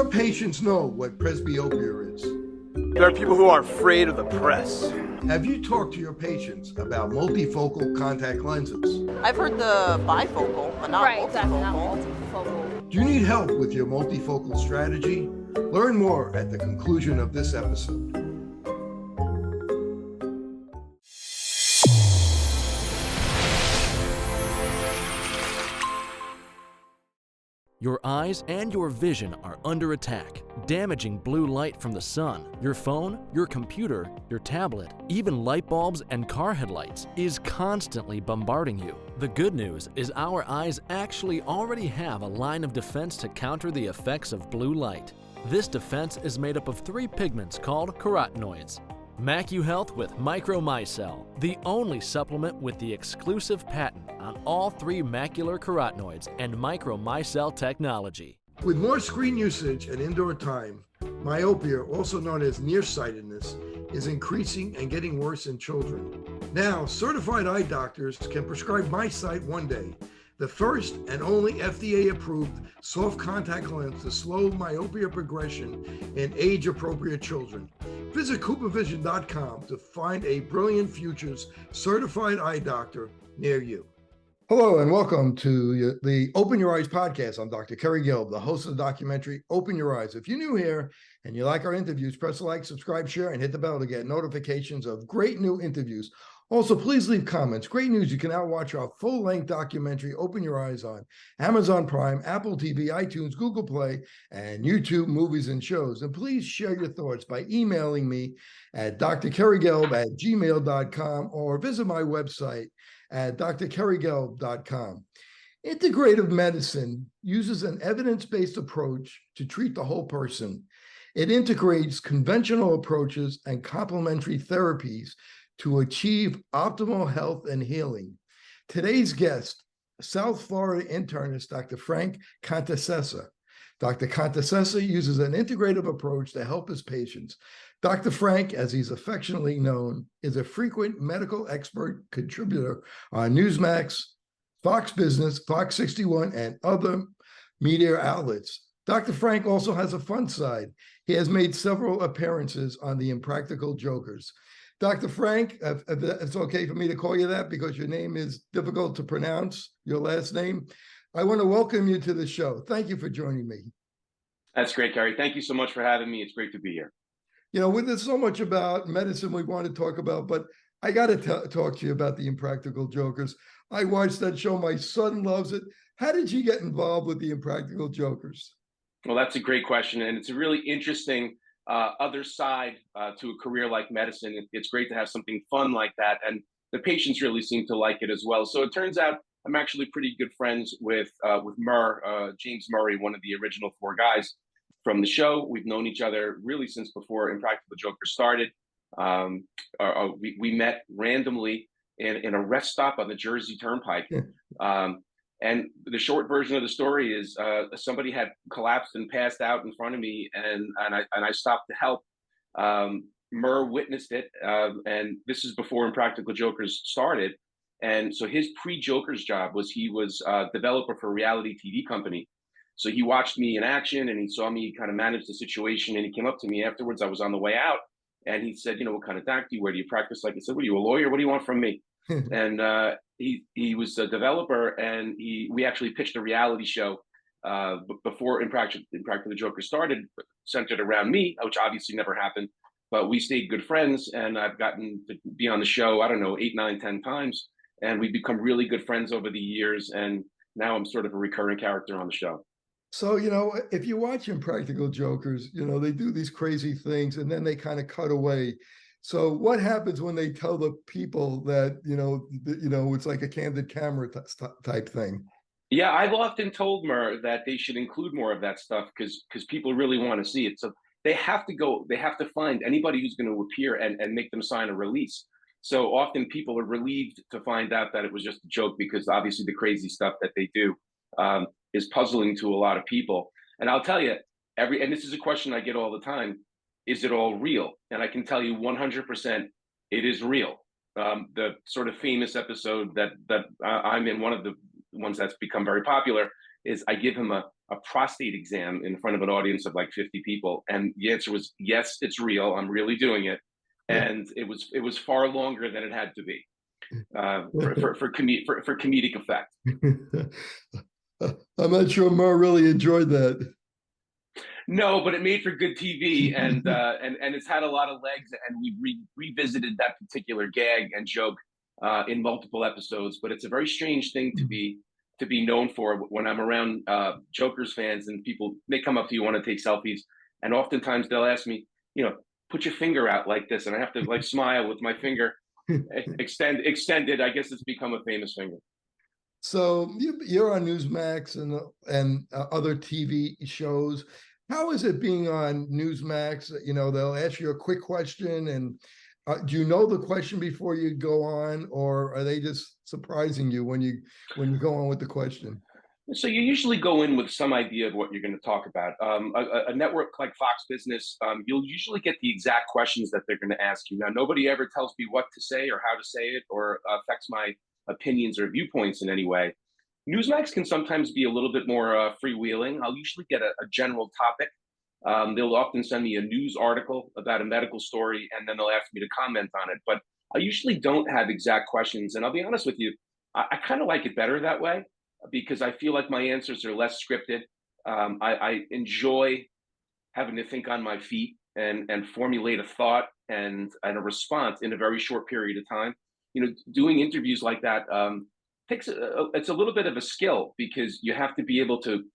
your patients know what presbyopia is? There are people who are afraid of the press. Have you talked to your patients about multifocal contact lenses? I've heard the bifocal, but not multifocal. Exactly, not multifocal. Do you need help with your multifocal strategy? Learn more at the conclusion of this episode. Your eyes and your vision are under attack. Damaging blue light from the sun, your phone, your computer, your tablet, even light bulbs and car headlights is constantly bombarding you. The good news is our eyes actually already have a line of defense to counter the effects of blue light. This defense is made up of 3 pigments called carotenoids. MacuHealth with Micromicelle, the only supplement with the exclusive patent on all 3 macular carotenoids and Micromicelle technology. With more screen usage and indoor time, myopia, also known as nearsightedness, is increasing and getting worse in children. Now, certified eye doctors can prescribe MiSight One Day, the first and only FDA-approved soft contact lens to slow myopia progression in age-appropriate children. Visit CooperVision.com to find a Brilliant Futures certified eye doctor near you. Hello and welcome to the Open Your Eyes podcast. I'm Dr. Kerry Gelb, the host of the documentary Open Your Eyes. If you're new here and you like our interviews, press like, subscribe, share, and hit the bell to get notifications of great new interviews. Also, please leave comments. Great news, you can now watch our full-length documentary, Open Your Eyes, on Amazon Prime, Apple TV, iTunes, Google Play, and YouTube Movies and Shows. And please share your thoughts by emailing me at drkerrygelb@gmail.com or visit my website at drkerrygelb.com. Integrative medicine uses an evidence-based approach to treat the whole person. It integrates conventional approaches and complementary therapies to achieve optimal health and healing. Today's guest, South Florida internist, Dr. Frank Contacessa. Dr. Contacessa uses an integrative approach to help his patients. Dr. Frank, as he's affectionately known, is a frequent medical expert contributor on Newsmax, FoxBusiness, Fox 61, and other media outlets. Dr. Frank also has a fun side. He has made several appearances on the Impractical Jokers. Dr. Frank, if it's okay for me to call you that because your name is difficult to pronounce, your last name, I want to welcome you to the show. Thank you for joining me. That's great, Kerry. Thank you so much for having me. It's great to be here. You know, there's so much about medicine we want to talk about, but I got to talk to you about the Impractical Jokers. I watched that show. My son loves it. How did you get involved with the Impractical Jokers? Well, that's a great question. And it's a really interesting other side to a career like medicine. It's great to have something fun like that. And the patients really seem to like it as well. So it turns out I'm actually pretty good friends with James Murray, one of the original 4 guys from the show. We've known each other really since before Impractical Jokers started. We met randomly in a rest stop on the Jersey Turnpike. And the short version of the story is somebody had collapsed and passed out in front of me, and I stopped to help. Murr witnessed it, and this is before Impractical Jokers started. And so his pre-Jokers job was he was a developer for a reality TV company. So he watched me in action, and he saw me kind of manage the situation, and he came up to me afterwards. I was on the way out, and he said, what kind of doctor are you? Where do you practice? Like I said, what are you, a lawyer? What do you want from me? And he was a developer, and we actually pitched a reality show before Impractical Jokers started, centered around me, which obviously never happened. But we stayed good friends, and I've gotten to be on the show, I don't know, 8, 9, 10 times. And we've become really good friends over the years. And now I'm sort of a recurring character on the show. So, if you watch Impractical Jokers, they do these crazy things and then they kind of cut away. So what happens when they tell the people that, it's like a candid camera type thing? Yeah, I've often told Murr that they should include more of that stuff because people really want to see it. So they have to find anybody who's going to appear and make them sign a release. So often people are relieved to find out that it was just a joke because obviously the crazy stuff that they do is puzzling to a lot of people. And I'll tell you, and this is a question I get all the time, is it all real? And I can tell you 100% it is real. The sort of famous episode that I'm in, one of the ones that's become very popular, is I give him a prostate exam in front of an audience of like 50 people, and the answer was yes, it's real. I'm really doing it, and it was far longer than it had to be for comedic effect. I'm not sure Murr really enjoyed that. No, but it made for good TV, and it's had a lot of legs, and we revisited that particular gag and joke in multiple episodes. But it's a very strange thing to be known for when I'm around Jokers fans, and people, they come up to you, want to take selfies, and oftentimes they'll ask me, put your finger out like this, and I have to like smile with my finger extended. I guess it's become a famous finger. So you're on Newsmax and other TV shows. How is it being on Newsmax? They'll ask you a quick question, and do you know the question before you go on, or are they just surprising you when you go on with the question? So you usually go in with some idea of what you're going to talk about. A network like FoxBusiness, you'll usually get the exact questions that they're going to ask you. Now, nobody ever tells me what to say or how to say it, or affects my opinions or viewpoints in any way. Newsmax can sometimes be a little bit more freewheeling. I'll usually get a general topic. They'll often send me a news article about a medical story, and then they'll ask me to comment on it. But I usually don't have exact questions. And I'll be honest with you, I kind of like it better that way, because I feel like my answers are less scripted. I enjoy having to think on my feet and formulate a thought and a response in a very short period of time. Doing interviews like that it's a little bit of a skill, because you have to be able to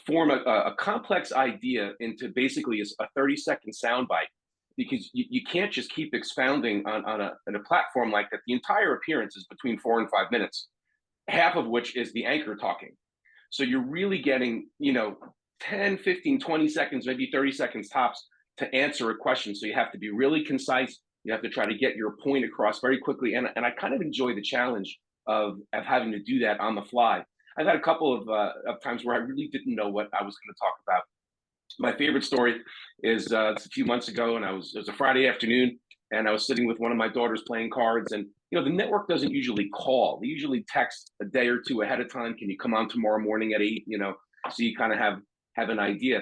form a complex idea into basically a 30-second soundbite, because you can't just keep expounding on a platform like that. The entire appearance is between 4 and 5 minutes, half of which is the anchor talking. So you're really getting 10, 15, 20 seconds, maybe 30 seconds tops to answer a question. So you have to be really concise. You have to try to get your point across very quickly. And I kind of enjoy the challenge of having to do that on the fly. I've had a couple of times where I really didn't know what I was going to talk about. My favorite story is a few months ago, and it was a Friday afternoon, and I was sitting with one of my daughters playing cards, and the network doesn't usually call. They usually text a day or two ahead of time. Can you come on tomorrow morning at 8? So you kind of have an idea.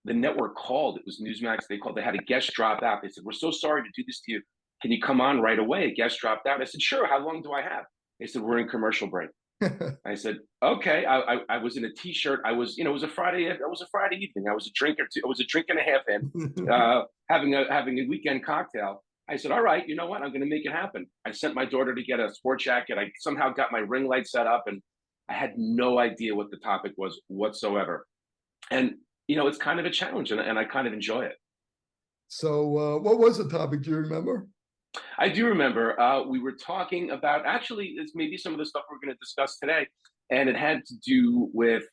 The network called. It was Newsmax. They called. They had a guest drop out. They said, "We're so sorry to do this to you. Can you come on right away?" A guest dropped out. I said, "Sure. How long do I have?" They said, "We're in commercial break." I said, "Okay." I was in a t-shirt. I was, it was a Friday. It was a Friday evening. I was a drink or two. I was a drink and a half in, having a weekend cocktail. I said, "All right, you know what? I'm going to make it happen." I sent my daughter to get a sport jacket. I somehow got my ring light set up, and I had no idea what the topic was whatsoever. And it's kind of a challenge, and I kind of enjoy it. So, what was the topic? Do you remember? I do remember. We were talking about, actually, it's maybe some of the stuff we're going to discuss today, and it had to do with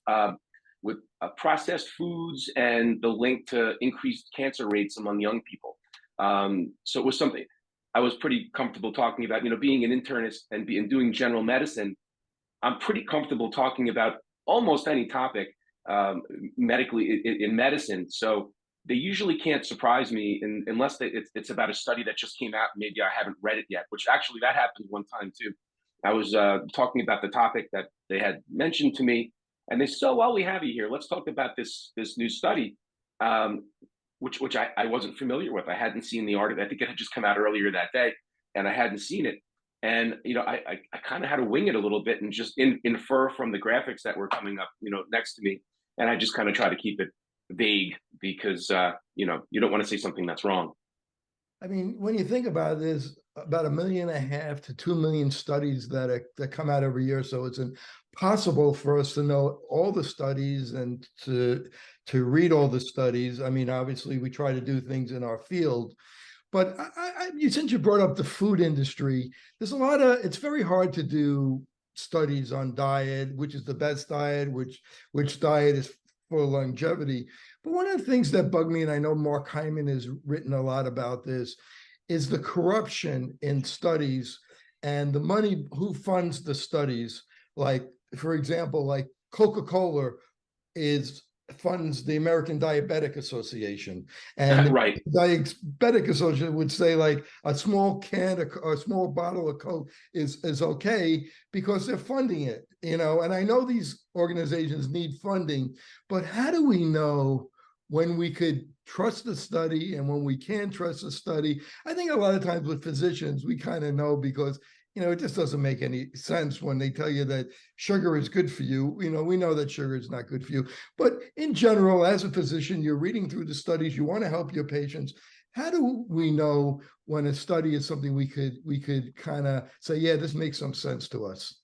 processed foods and the link to increased cancer rates among young people. So it was something I was pretty comfortable talking about. Being an internist and doing general medicine, I'm pretty comfortable talking about almost any topic medically in medicine. So they usually can't surprise me unless it's about a study that just came out. Maybe I haven't read it yet, which actually that happened one time too. I was talking about the topic that they had mentioned to me, and they said, "So while we have you here, let's talk about this new study," which I wasn't familiar with. I hadn't seen the article. I think it had just come out earlier that day, and I hadn't seen it. And I kind of had to wing it a little bit and just infer from the graphics that were coming up, next to me, and I just kind of try to keep it vague, because you don't want to say something that's wrong. I mean, when you think about it, there's about 1.5 million to 2 million studies that come out every year. So it's impossible for us to know all the studies and to read all the studies. I mean, obviously, we try to do things in our field, but since you brought up the food industry, there's it's very hard to do studies on diet, which is the best diet, which diet is for longevity. But one of the things that bug me, and I know Mark Hyman has written a lot about this, is the corruption in studies and the money, who funds the studies. Like, for example, like Coca-Cola is funds the American Diabetic Association, and Right. the Diabetic Association would say like a small can or a small bottle of Coke is okay because they're funding it, you know. And I know these organizations need funding, but how do we know when we could trust the study and when we can't trust the study? I think a lot of times with physicians, we kind of know because, you know, it just doesn't make any sense when they tell you that sugar is good for you. You know, we know that sugar is not good for you. But in general, as a physician, you're reading through the studies, you want to help your patients. How do we know when a study is something we could kind of say, yeah, this makes some sense to us?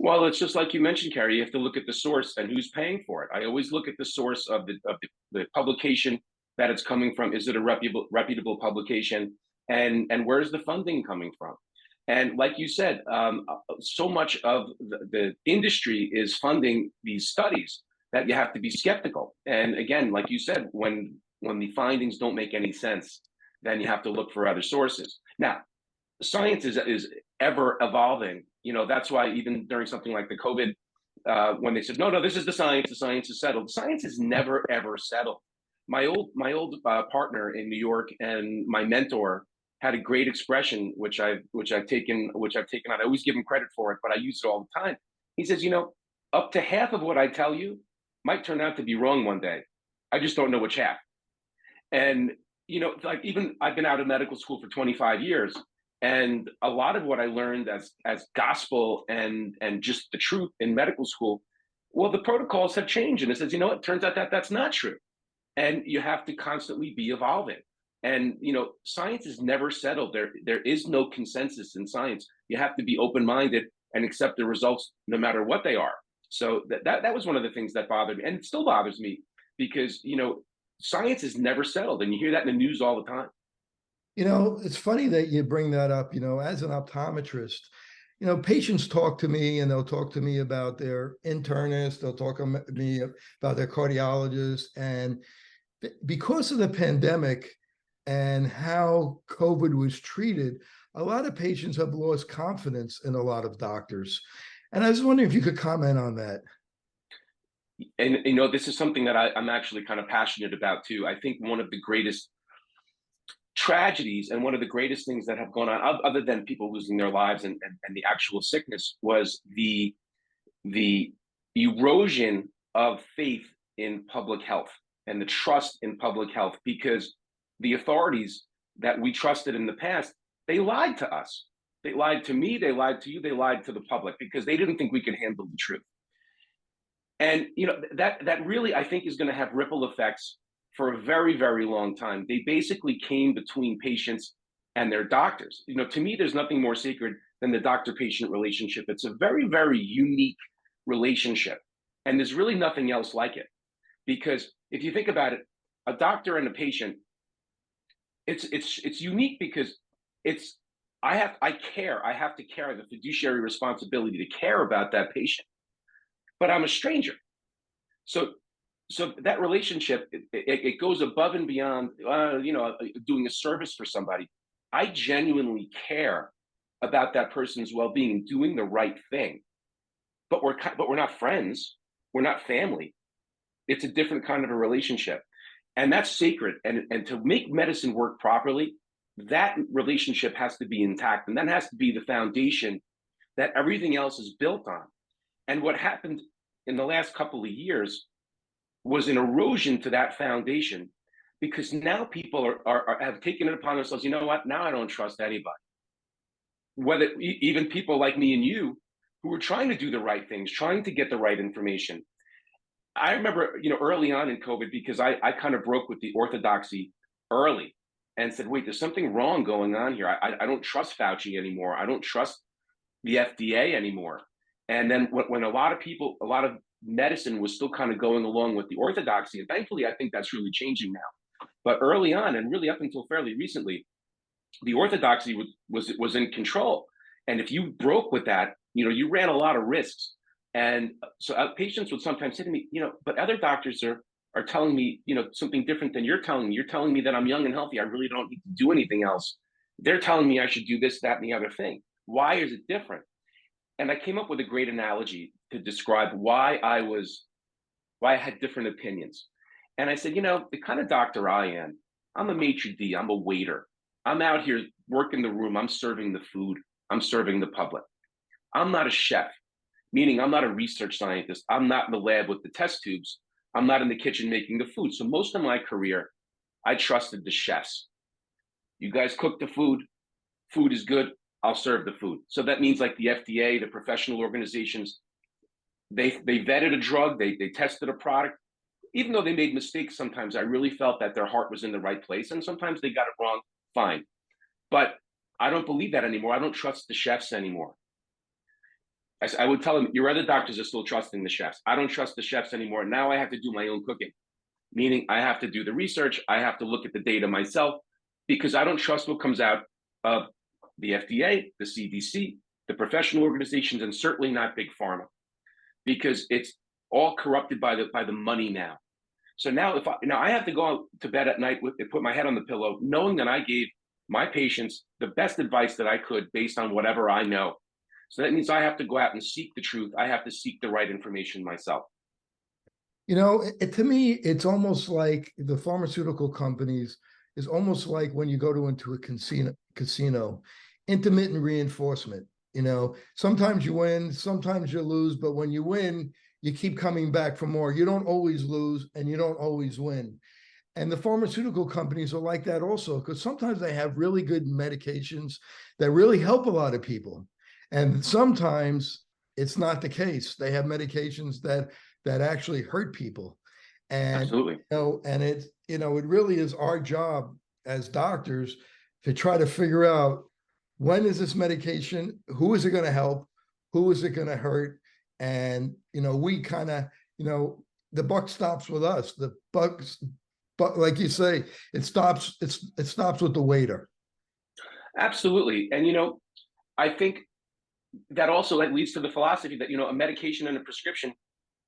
Well, it's just like you mentioned, Carrie. You have to look at the source and who's paying for it. I always look at the source of the publication that it's coming from. Is it a reputable publication? And where's the funding coming from? And like you said, so much of the industry is funding these studies that you have to be skeptical. And again, like you said, when the findings don't make any sense, then you have to look for other sources. Now, science is ever evolving. You know, that's why even during something like the COVID, when they said, no, this is the science is settled. Science is never, ever settled. My old partner in New York and my mentor had a great expression, which I've taken out. I always give him credit for it, but I use it all the time. He says, you know, up to half of what I tell you might turn out to be wrong one day. I just don't know which half. And, you know, like even I've been out of medical school for 25 years. And a lot of what I learned as gospel and just the truth in medical school, well, the protocols have changed. And it says, you know, it turns out that that's not true. And you have to constantly be evolving. And, you know, science is never settled. There is no consensus in science. You have to be open-minded and accept the results no matter what they are. So that was one of the things that bothered me, and it still bothers me because, you know, science is never settled, and you hear that in the news all the time. You know, it's funny that you bring that up. You know, as an optometrist, you know, patients talk to me and they'll talk to me about their internist, they'll talk to me about their cardiologist. And because of the pandemic and how COVID was treated, a lot of patients have lost confidence in a lot of doctors. And I was wondering if you could comment on that. And, you know, this is something that I'm actually kind of passionate about too. I think one of the greatest tragedies and one of the greatest things that have gone on, other than people losing their lives and the actual sickness, was the erosion of faith in public health and the trust in public health, because the authorities that we trusted in the past, they lied to us. They lied to me, they lied to you, they lied to the public because they didn't think we could handle the truth. And, you know, that really, I think, is going to have ripple effects for a very, very long time. They basically came between patients and their doctors. You know, to me, there's nothing more sacred than the doctor-patient relationship. It's a very, very unique relationship. And there's really nothing else like it. Because if you think about it, a doctor and a patient, it's unique because I have to care, the fiduciary responsibility to care about that patient. But I'm a stranger. So that relationship, it goes above and beyond, you know, doing a service for somebody. I genuinely care about that person's well-being and doing the right thing. But we're not friends. We're not family. It's a different kind of a relationship, and that's sacred. And to make medicine work properly, that relationship has to be intact, and that has to be the foundation that everything else is built on. And what happened in the last couple of years was an erosion to that foundation, because now people have taken it upon themselves. You know what? Now I don't trust anybody. Whether even people like me and you, who were trying to do the right things, trying to get the right information. I remember, you know, early on in COVID, because I kind of broke with the orthodoxy early and said, wait, there's something wrong going on here. I don't trust Fauci anymore. I don't trust the FDA anymore. And then when a lot of medicine was still kind of going along with the orthodoxy, and thankfully, I think that's really changing now. But early on, and really up until fairly recently, the orthodoxy was in control. And if you broke with that, you know, you ran a lot of risks. And so patients would sometimes say to me, you know, but other doctors are telling me, you know, something different than you're telling me. You're telling me that I'm young and healthy. I really don't need to do anything else. They're telling me I should do this, that, and the other thing. Why is it different? And I came up with a great analogy to describe why I was why I had different opinions. And I said, the kind of doctor I am, I'm a maitre d', I'm a waiter. I'm out here working the room, I'm serving the food, I'm serving the public. I'm not a chef, meaning I'm not a research scientist. I'm not in the lab with the test tubes. I'm not in the kitchen making the food. So most of my career, I trusted the chefs. You guys cook the food is good, I'll serve the food. So that means like the FDA, the professional organizations, they vetted a drug, they tested a product. Even though they made mistakes sometimes, I really felt that their heart was in the right place. And sometimes they got it wrong, fine. But I don't believe that anymore. I don't trust the chefs anymore. I would tell them, your other doctors are still trusting the chefs. I don't trust the chefs anymore. Now I have to do my own cooking, meaning I have to do the research. I have to look at the data myself because I don't trust what comes out of the FDA, the CDC, the professional organizations, and certainly not big pharma, because it's all corrupted by the money now. So now I have to go to bed at night and put my head on the pillow, knowing that I gave my patients the best advice that I could based on whatever I know. So that means I have to go out and seek the truth. I have to seek the right information myself. To me, it's almost like the pharmaceutical companies is almost like when you go into a casino, intermittent reinforcement. Sometimes you win, sometimes you lose, but when you win, you keep coming back for more. You don't always lose and you don't always win. And the pharmaceutical companies are like that also, because sometimes they have really good medications that really help a lot of people. And sometimes it's not the case. They have medications that actually hurt people. And absolutely, it really is our job as doctors to try to figure out, when is this medication, who is it going to help, who is it going to hurt? And we kind of, the buck stops with us. But like you say, it stops with the waiter. Absolutely. And I think that also leads to the philosophy that a medication and a prescription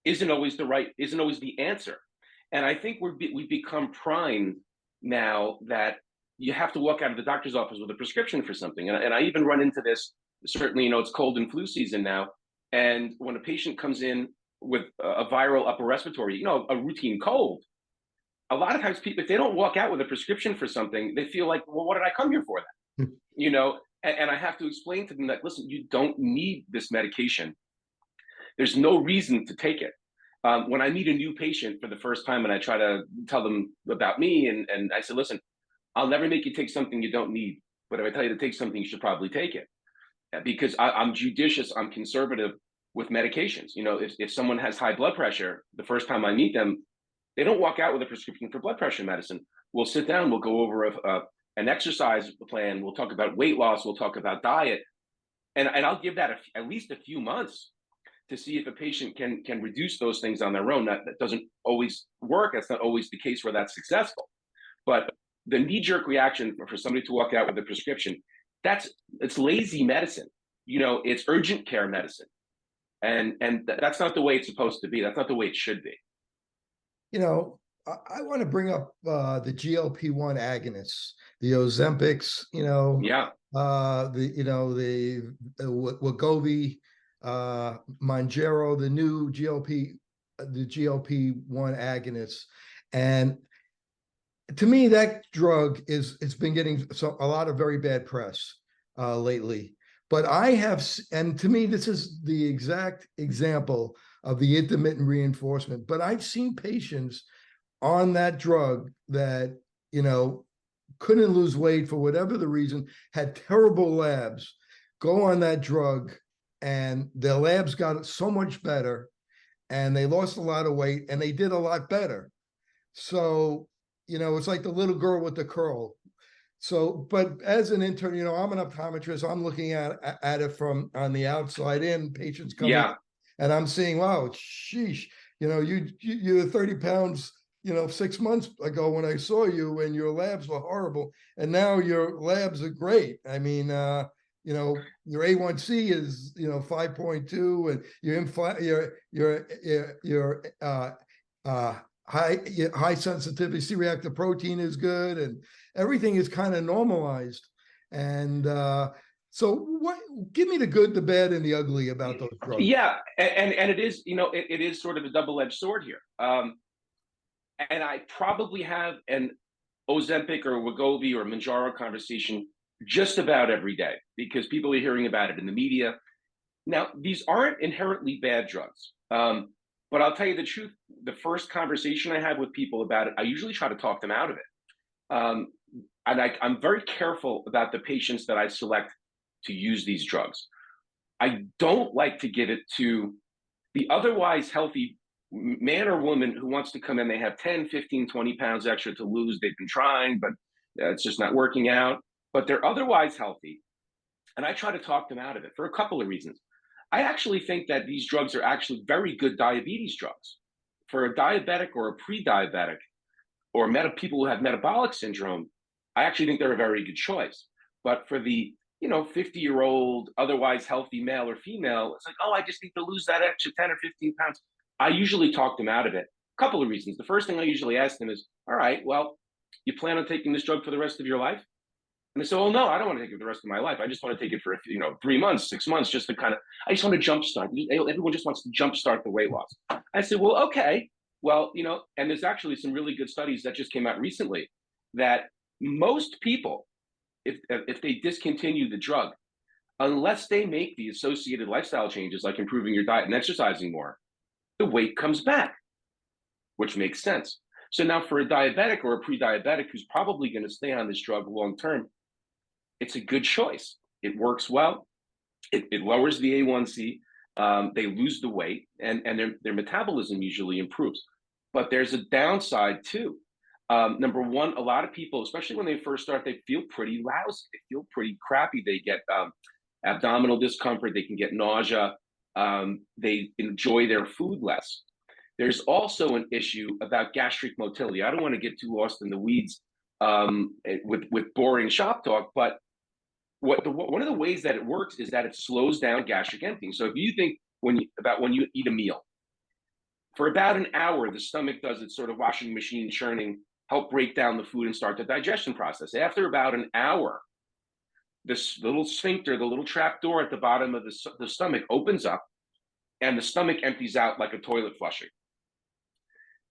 isn't always the answer. And I think we've become primed now that you have to walk out of the doctor's office with a prescription for something. And I even run into this, certainly, it's cold and flu season now. And when a patient comes in with a viral upper respiratory, a routine cold, a lot of times people, if they don't walk out with a prescription for something, they feel like, well, what did I come here for then? And I have to explain to them that, listen, you don't need this medication. There's no reason to take it. When I meet a new patient for the first time and I try to tell them about me, and I said, listen, I'll never make you take something you don't need. But if I tell you to take something, you should probably take it. Because I'm judicious, I'm conservative with medications. If someone has high blood pressure, the first time I meet them, they don't walk out with a prescription for blood pressure medicine. We'll sit down, we'll go over an exercise plan, we'll talk about weight loss, we'll talk about diet. And I'll give that at least a few months to see if a patient can reduce those things on their own. That doesn't always work. That's not always the case where that's successful. But the knee-jerk reaction for somebody to walk out with a prescription, it's lazy medicine. It's urgent care medicine. And that's not the way it's supposed to be. That's not the way it should be. I want to bring up the GLP-1 agonists, the Ozempics, the Wegovy, Mounjaro, the new GLP-1 agonists. And to me, that drug it's been getting a lot of very bad press lately. But and to me, this is the exact example of the intermittent reinforcement. But I've seen patients on that drug that, couldn't lose weight for whatever the reason, had terrible labs, go on that drug, and their labs got so much better, and they lost a lot of weight, and they did a lot better. So, it's like the little girl with the curl. So, but as an intern, I'm an optometrist. I'm looking at it from on the outside in. Patients come in, and I'm seeing, wow, sheesh, you're 30 pounds, 6 months ago when I saw you, and your labs were horrible, and now your labs are great. I mean, your A1C is 5.2, and your high sensitivity C-reactive protein is good, and everything is kind of normalized. And So what, give me the good, the bad, and the ugly about those drugs. Yeah, and it is, it is sort of a double-edged sword here. And I probably have an Ozempic or Wegovy or Manjaro conversation just about every day because people are hearing about it in the media. Now, these aren't inherently bad drugs. But I'll tell you the truth, the first conversation I have with people about it, I usually try to talk them out of it. And I'm very careful about the patients that I select to use these drugs. I don't like to give it to the otherwise healthy man or woman who wants to come in. They have 10, 15, 20 pounds extra to lose. They've been trying, but it's just not working out. But they're otherwise healthy. And I try to talk them out of it for a couple of reasons. I actually think that these drugs are actually very good diabetes drugs. For a diabetic or a pre-diabetic or people who have metabolic syndrome, I actually think they're a very good choice. But for the 50-year-old, otherwise healthy male or female, it's like, oh, I just need to lose that extra 10 or 15 pounds. I usually talk them out of it. A couple of reasons. The first thing I usually ask them is, all right, well, you plan on taking this drug for the rest of your life? And they say, well, no, I don't want to take it for the rest of my life. I just want to take it for 3 months, 6 months, just to I just want to jumpstart. Everyone just wants to jumpstart the weight loss. I said, well, okay. Well, and there's actually some really good studies that just came out recently that most people, if they discontinue the drug, unless they make the associated lifestyle changes like improving your diet and exercising more, the weight comes back, which makes sense. So now for a diabetic or a pre-diabetic who's probably going to stay on this drug long term, it's a good choice. It works well. It lowers the A1C. They lose the weight, and their metabolism usually improves. But there's a downside too. Number one, a lot of people, especially when they first start, they feel pretty lousy. They feel pretty crappy. They get abdominal discomfort. They can get nausea. They enjoy their food less. There's also an issue about gastric motility. I don't want to get too lost in the weeds with boring shop talk, but one of the ways that it works is that it slows down gastric emptying. So if you think when you eat a meal, for about an hour, the stomach does its sort of washing machine churning, help break down the food and start the digestion process. After about an hour, this little sphincter, the little trap door at the bottom of the stomach opens up and the stomach empties out like a toilet flushing.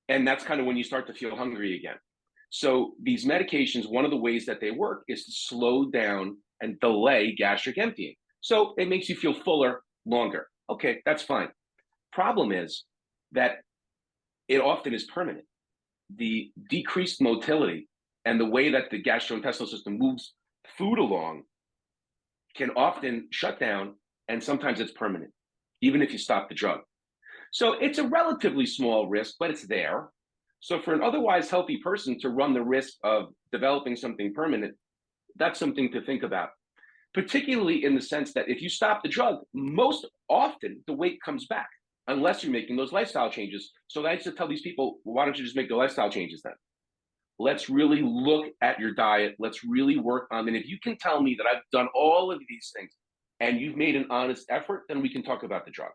And that's kind of when you start to feel hungry again. So these medications, one of the ways that they work is to slow down and delay gastric emptying. So it makes you feel fuller longer. Okay, that's fine. Problem is that it often is permanent. The decreased motility and the way that the gastrointestinal system moves food along can often shut down, and sometimes it's permanent, even if you stop the drug. So it's a relatively small risk, but it's there. So for an otherwise healthy person to run the risk of developing something permanent, that's something to think about, particularly in the sense that if you stop the drug, most often the weight comes back, unless you're making those lifestyle changes. So I used to tell these people, well, why don't you just make the lifestyle changes then? Let's really look at your diet. Let's really work on it. And if you can tell me that I've done all of these things and you've made an honest effort, then we can talk about the drug.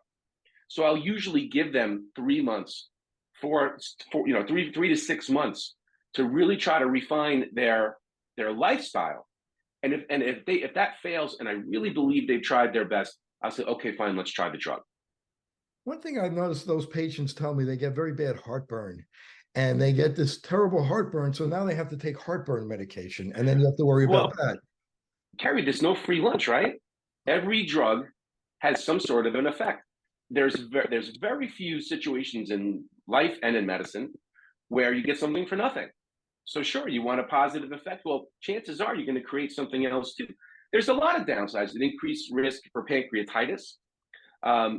So I'll usually give them 3 months, 3 to 6 months to really try to refine their lifestyle. And if that fails, and I really believe they've tried their best, I'll say, okay, fine, let's try the drug. One thing I've noticed, those patients tell me they get very bad heartburn, and they get this terrible heartburn. So now they have to take heartburn medication, and then you have to worry about that. Kerry, there's no free lunch, right? Every drug has some sort of an effect. There's very few situations in life and in medicine where you get something for nothing. So sure, you want a positive effect. Well, chances are you're going to create something else too. There's a lot of downsides. An increased risk for pancreatitis.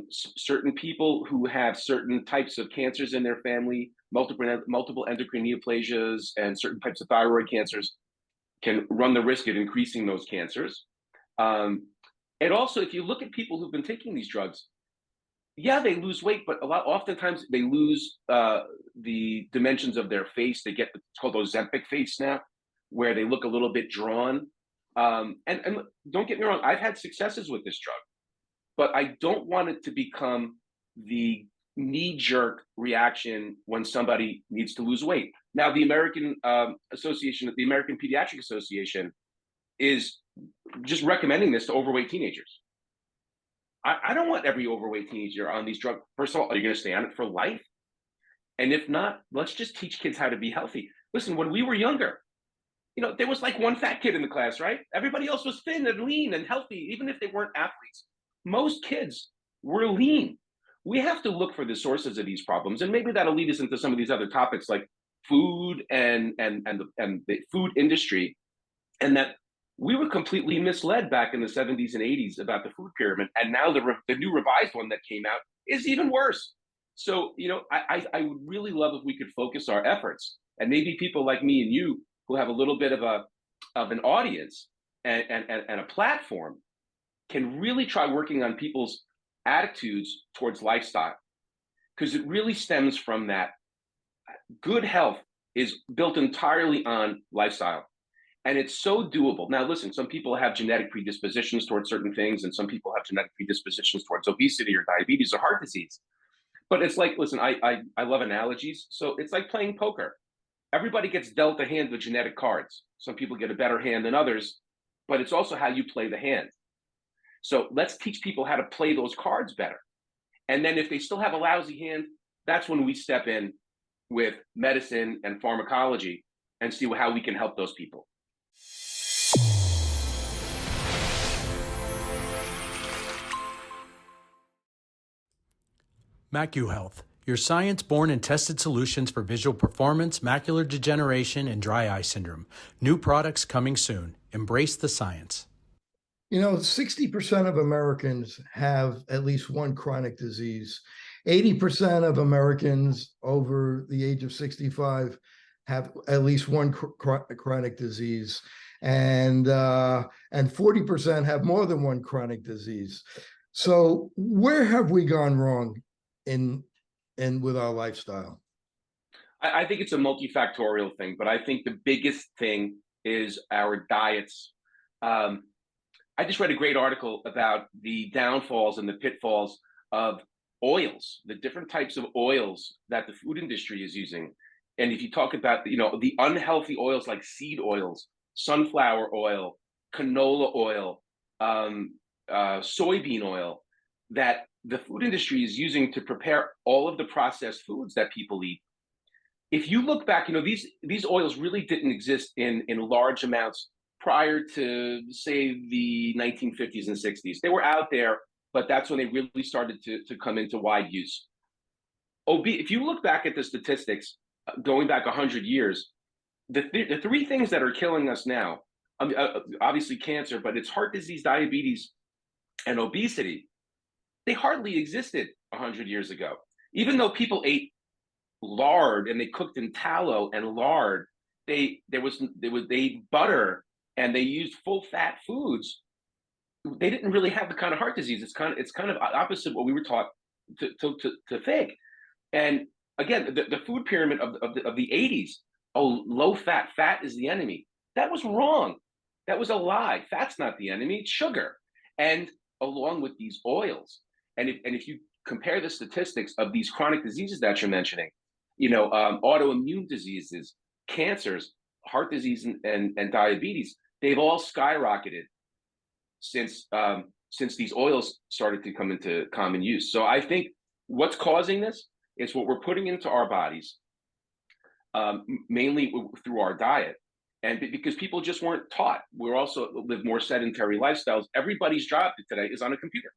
Certain people who have certain types of cancers in their family, multiple endocrine neoplasias, and certain types of thyroid cancers can run the risk of increasing those cancers. And also, if you look at people who've been taking these drugs, yeah, they lose weight, but oftentimes they lose the dimensions of their face. They get, it's called Ozempic face now, where they look a little bit drawn. And don't get me wrong, I've had successes with this drug, but I don't want it to become the knee-jerk reaction when somebody needs to lose weight. Now, the American Pediatric Association is just recommending this to overweight teenagers. I don't want every overweight teenager on these drugs. First of all, are you going to stay on it for life? And if not, let's just teach kids how to be healthy. Listen, when we were younger, there was like one fat kid in the class, right? Everybody else was thin and lean and healthy, even if they weren't athletes. Most kids were lean. We have to look for the sources of these problems, and maybe that'll lead us into some of these other topics like food and the food industry, and that we were completely misled back in the 70s and 80s about the food pyramid, and now the new revised one that came out is even worse. So, I would really love if we could focus our efforts, and maybe people like me and you who have a little bit of an audience and a platform can really try working on people's attitudes towards lifestyle, because it really stems from that. Good health is built entirely on lifestyle. And it's so doable. Now, listen, some people have genetic predispositions towards certain things, and some people have genetic predispositions towards obesity or diabetes or heart disease. But it's like, listen, I love analogies. So it's like playing poker. Everybody gets dealt a hand with genetic cards. Some people get a better hand than others, but it's also how you play the hand. So let's teach people how to play those cards better. And then if they still have a lousy hand, that's when we step in with medicine and pharmacology and see how we can help those people. MacuHealth, your science-born and tested solutions for visual performance, macular degeneration, and dry eye syndrome. New products coming soon. Embrace the science. 60% of Americans have at least one chronic disease. 80% of Americans over the age of 65 have at least one chronic disease, and 40% have more than one chronic disease. So where have we gone wrong in with our lifestyle? I think it's a multifactorial thing, but I think the biggest thing is our diets. I just read a great article about the downfalls and the pitfalls of oils, the different types of oils that the food industry is using. And if you talk about, the unhealthy oils like seed oils, sunflower oil, canola oil, soybean oil, that the food industry is using to prepare all of the processed foods that people eat. If you look back, these oils really didn't exist in large amounts prior to, say, the 1950s and 60s. They were out there, but that's when they really started to come into wide use. If you look back at the statistics, going back 100 years, the three things that are killing us now, obviously cancer, but it's heart disease, diabetes, and obesity. They hardly existed 100 years ago. Even though people ate lard and they cooked in tallow and lard, they ate butter and they used full fat foods. They didn't really have the kind of heart disease. It's kind of opposite what we were taught to think. And again, the food pyramid of the 80s, low fat is the enemy. That was wrong. That was a lie. Fat's not the enemy, it's sugar. And along with these oils. And if you compare the statistics of these chronic diseases that you're mentioning, autoimmune diseases, cancers, heart disease, and diabetes, they've all skyrocketed since these oils started to come into common use. So I think what's causing this is what we're putting into our bodies, mainly through our diet. And because people just weren't taught, we're also live more sedentary lifestyles. Everybody's job today is on a computer.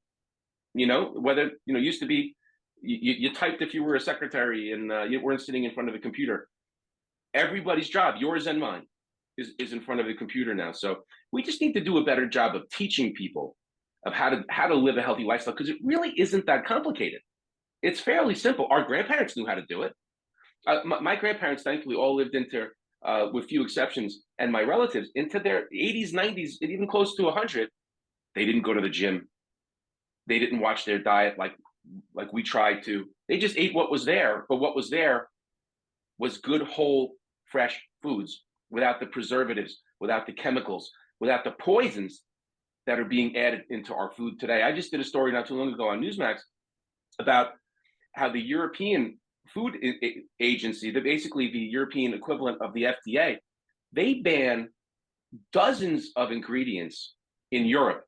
Whether, used to be, you typed if you were a secretary and you weren't sitting in front of a computer. Everybody's job, yours and mine, is in front of the computer now. So we just need to do a better job of teaching people of how to live a healthy lifestyle, because it really isn't that complicated. It's fairly simple. Our grandparents knew how to do it. My grandparents, thankfully, all lived into, with few exceptions, and my relatives, into their 80s, 90s, and even close to 100. They didn't go to the gym. They didn't watch their diet like we tried to. They just ate what was there, but what was there was good, whole, fresh foods without the preservatives, without the chemicals, without the poisons that are being added into our food today. I just did a story not too long ago on Newsmax about how the European Food Agency, basically the European equivalent of the FDA, they ban dozens of ingredients in Europe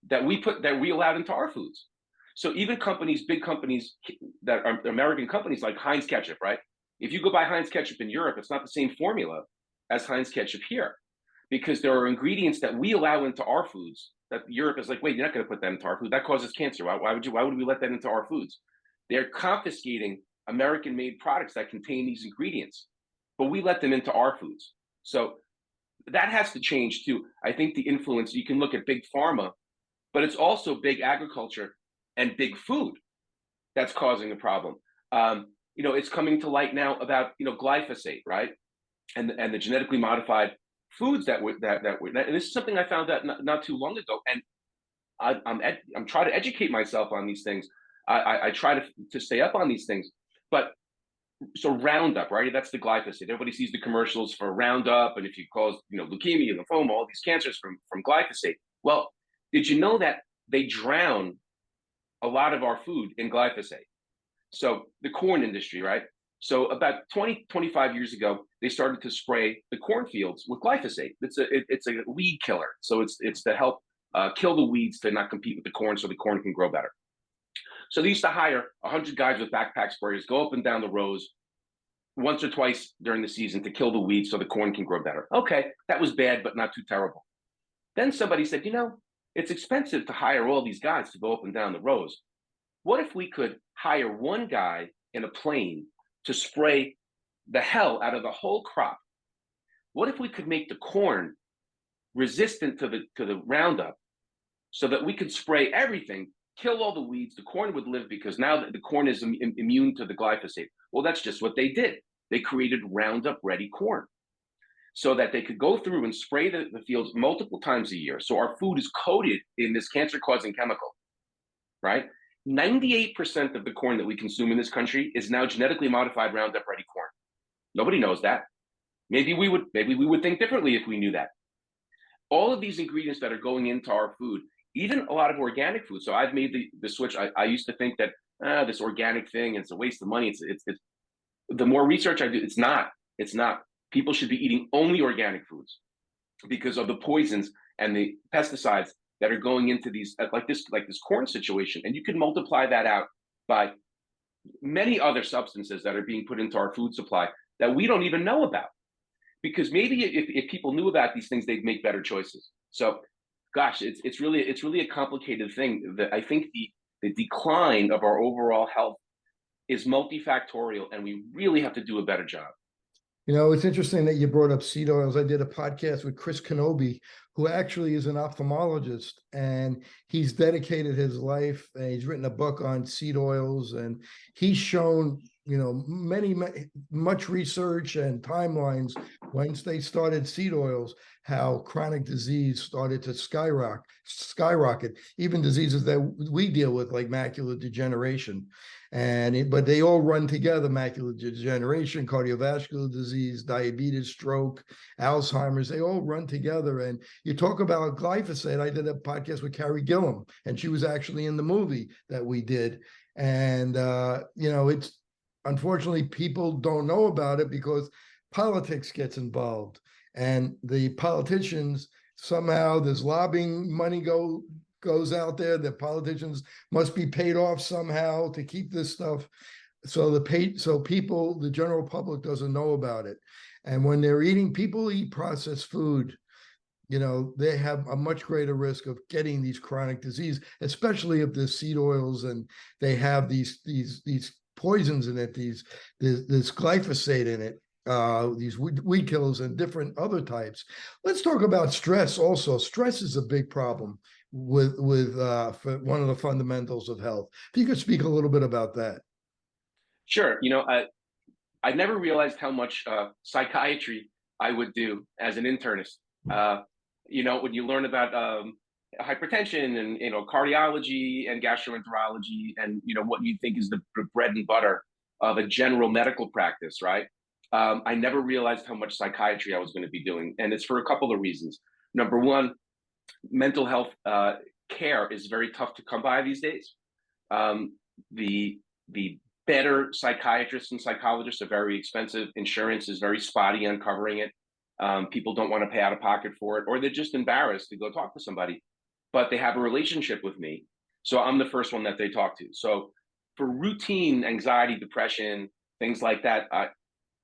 that we allowed into our foods. So even companies, big companies that are American companies like Heinz ketchup, right? If you go buy Heinz ketchup in Europe, it's not the same formula as Heinz ketchup here, because there are ingredients that we allow into our foods that Europe is like, wait, you're not going to put that into our food. That causes cancer. Why would we let that into our foods? They're confiscating American-made products that contain these ingredients, but we let them into our foods. So that has to change too. I think the influence, you can look at big pharma, but it's also big agriculture and big food that's causing the problem. It's coming to light now about glyphosate, right? And the genetically modified foods that were and this is something I found out not too long ago. And I'm trying to educate myself on these things. I try to stay up on these things. But so Roundup, right? That's the glyphosate. Everybody sees the commercials for Roundup, and if you cause leukemia, lymphoma, all these cancers from glyphosate. Well, did you know that they drown a lot of our food in glyphosate? So the corn industry, right? So about 25 years ago, they started to spray the cornfields with glyphosate. It's a weed killer. So it's to help kill the weeds to not compete with the corn, so the corn can grow better. So they used to hire 100 guys with backpack sprayers, go up and down the rows once or twice during the season to kill the weeds so the corn can grow better. Okay, that was bad, but not too terrible. Then somebody said, it's expensive to hire all these guys to go up and down the rows. What if we could hire one guy in a plane to spray the hell out of the whole crop? What if we could make the corn resistant to the Roundup so that we could spray everything, kill all the weeds, the corn would live because now the corn is immune to the glyphosate? Well, that's just what they did. They created Roundup ready corn so that they could go through and spray the fields multiple times a year. So our food is coated in this cancer-causing chemical, right? 98% of the corn that we consume in this country is now genetically modified Roundup ready corn. Nobody knows that. Maybe we would think differently if we knew that. All of these ingredients that are going into our food, even a lot of organic food. So I've made the switch. I used to think that this organic thing, it's a waste of money. It's the more research I do, it's not. People should be eating only organic foods because of the poisons and the pesticides that are going into these, like this corn situation. And you can multiply that out by many other substances that are being put into our food supply that we don't even know about. Because maybe if people knew about these things, they'd make better choices. So, gosh, it's really a complicated thing. That I think the decline of our overall health is multifactorial, and we really have to do a better job. It's interesting that you brought up seed oils. I did a podcast with Chris Kenobi, who actually is an ophthalmologist, and he's dedicated his life, and he's written a book on seed oils, and he's shown, much research and timelines once they started seed oils, how chronic disease started to skyrocket, even diseases that we deal with, like macular degeneration. But they all run together: macular degeneration, cardiovascular disease, diabetes, stroke, Alzheimer's. They all run together. And you talk about glyphosate. I did a podcast with Carrie Gillam, and she was actually in the movie that we did. And, it's unfortunately people don't know about it because politics gets involved. And the politicians, somehow there's lobbying money goes out there. The politicians must be paid off somehow to keep this stuff. So people, the general public, doesn't know about it. And when people eat processed food, they have a much greater risk of getting these chronic disease, especially if there's seed oils and they have these poisons in it, this glyphosate in it, these weed killers and different other types. Let's talk about stress also. Stress is a big problem with for one of the fundamentals of health. If you could speak a little bit about that. Sure. I never realized how much psychiatry I would do as an internist. When you learn about hypertension and cardiology and gastroenterology and what you think is the bread and butter of a general medical practice, right? I never realized how much psychiatry I was going to be doing, and it's for a couple of reasons. Number one, mental health care is very tough to come by these days. The better psychiatrists and psychologists are very expensive. Insurance is very spotty on covering it. People don't want to pay out of pocket for it, or they're just embarrassed to go talk to somebody, but they have a relationship with me. So I'm the first one that they talk to. So for routine anxiety, depression, things like that,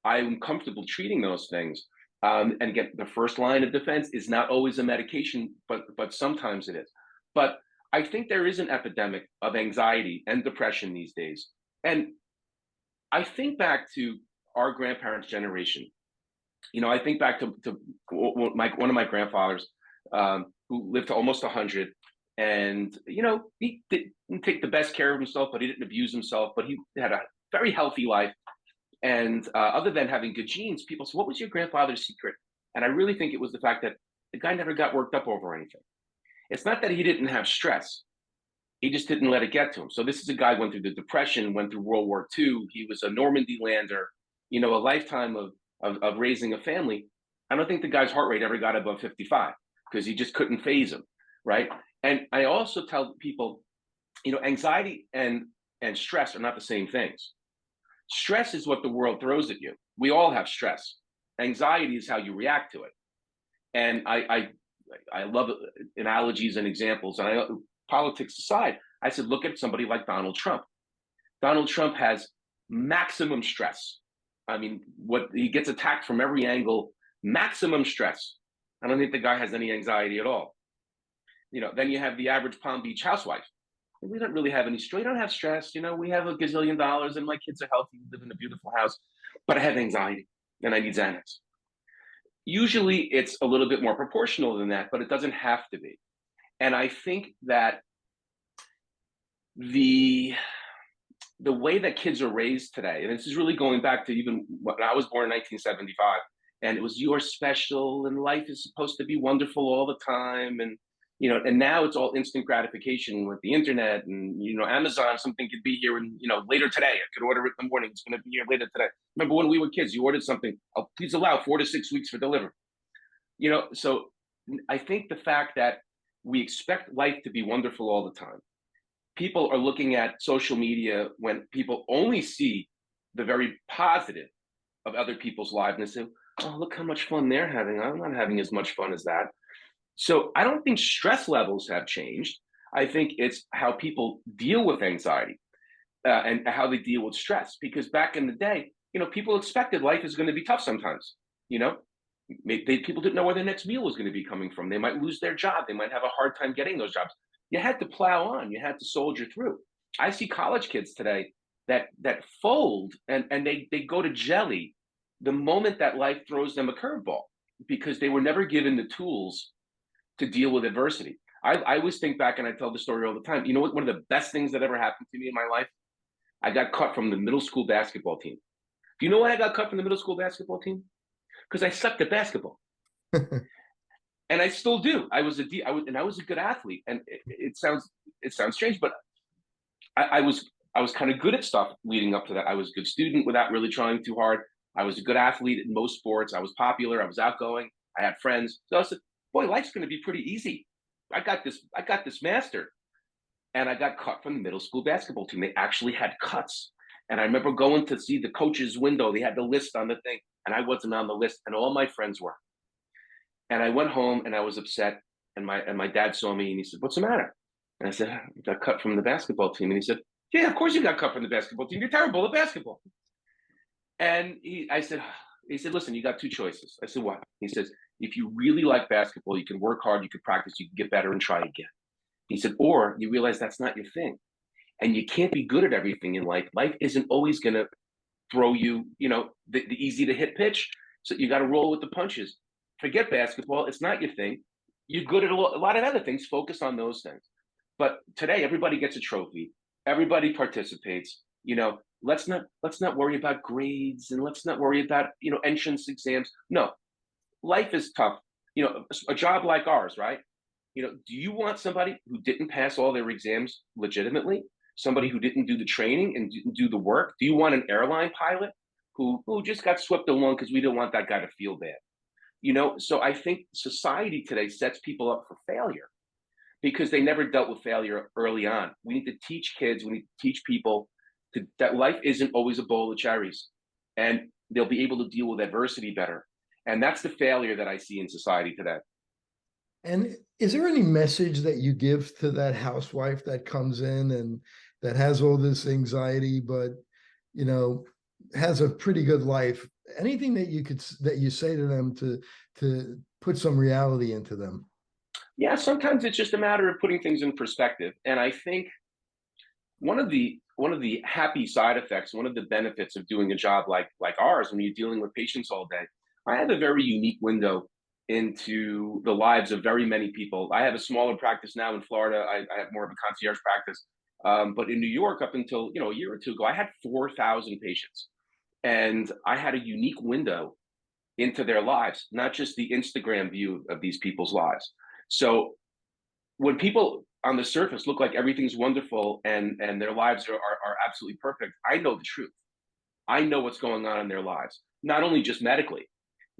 I'm comfortable treating those things. And again, the first line of defense is not always a medication, but sometimes it is. But I think there is an epidemic of anxiety and depression these days. And I think back to our grandparents' generation. I think back to one of my grandfathers who lived to almost 100. And, he didn't take the best care of himself, but he didn't abuse himself, but he had a very healthy life. And other than having good genes, people say, what was your grandfather's secret? And I really think it was the fact that the guy never got worked up over anything. It's not that he didn't have stress. He just didn't let it get to him. So this is a guy who went through the Depression, went through World War II. He was a Normandy lander, a lifetime of raising a family. I don't think the guy's heart rate ever got above 55 because he just couldn't phase him, right? And I also tell people, anxiety and stress are not the same things. Stress is what the world throws at you. We all have stress. Anxiety is how you react to it. And I love analogies and examples. And politics aside, I said, look at somebody like Donald Trump. Donald Trump has maximum stress. I mean, he gets attacked from every angle, maximum stress. I don't think the guy has any anxiety at all. Then you have the average Palm Beach housewife. We don't really have any stress. We don't have stress. We have a gazillion dollars and my kids are healthy. We live in a beautiful house, but I have anxiety and I need Xanax. Usually it's a little bit more proportional than that, but it doesn't have to be. And I think that the way that kids are raised today, and this is really going back to even when I was born in 1975, and it was you're special and life is supposed to be wonderful all the time. And and now it's all instant gratification with the internet and, Amazon, something could be here and, later today. I could order it in the morning. It's going to be here later today. Remember when we were kids, you ordered something, please allow 4 to 6 weeks for delivery. So I think the fact that we expect life to be wonderful all the time. People are looking at social media when people only see the very positive of other people's lives and they say, oh, look how much fun they're having. I'm not having as much fun as that. So I don't think stress levels have changed. I think it's how people deal with anxiety and how they deal with stress. Because back in the day, people expected life is going to be tough sometimes. People didn't know where their next meal was going to be coming from. They might lose their job. They might have a hard time getting those jobs. You had to plow on. You had to soldier through. I see college kids today that fold and they go to jelly the moment that life throws them a curveball because they were never given the tools to deal with adversity. I always think back and I tell the story all the time. You know what? One of the best things that ever happened to me in my life, I got cut from the middle school basketball team. Do you know why I got cut from the middle school basketball team? Because I sucked at basketball. And I still do. I was a good athlete. And it sounds strange, but I was kind of good at stuff leading up to that. I was a good student without really trying too hard. I was a good athlete in most sports. I was popular. I was outgoing. I had friends. So I said, boy, life's going to be pretty easy. I got this mastered. And I got cut from the middle school basketball team. They actually had cuts. And I remember going to see the coach's window. They had the list on the thing, and I wasn't on the list, and all my friends were. And I went home, and I was upset. And my dad saw me, and he said, "What's the matter?" And I said, "I got cut from the basketball team." And he said, "Yeah, of course you got cut from the basketball team. You're terrible at basketball." And he said, "Listen, you got two choices." I said, "What?" He says, "If you really like basketball, you can work hard, you can practice, you can get better and try again." He said, "Or you realize that's not your thing. And you can't be good at everything in life. Life isn't always going to throw you, the easy to hit pitch. So you got to roll with the punches. Forget basketball. It's not your thing. You're good at a lot of other things. Focus on those things." But today, everybody gets a trophy. Everybody participates. Let's not worry about grades and let's not worry about, entrance exams. No, life is tough. A job like ours, right? Do you want somebody who didn't pass all their exams legitimately? Somebody who didn't do the training and didn't do the work? Do you want an airline pilot who just got swept along because we don't want that guy to feel bad? So I think society today sets people up for failure because they never dealt with failure early on. We need to teach kids, we need to teach people that life isn't always a bowl of cherries, and they'll be able to deal with adversity better. And that's the failure that I see in society today. And is there any message that you give to that housewife that comes in and that has all this anxiety, but, you know, has a pretty good life? Anything that you say to them to put some reality into them? Yeah, sometimes it's just a matter of putting things in perspective. And I think one of the happy side effects, one of the benefits of doing a job like ours, when you're dealing with patients all day, I have a very unique window into the lives of very many people. I have a smaller practice now in Florida. I have more of a concierge practice. But in New York, up until a year or two ago, I had 4,000 patients, and I had a unique window into their lives, not just the Instagram view of these people's lives. So when people on the surface look like everything's wonderful and their lives are absolutely perfect, I know the truth. I know what's going on in their lives, not only just medically.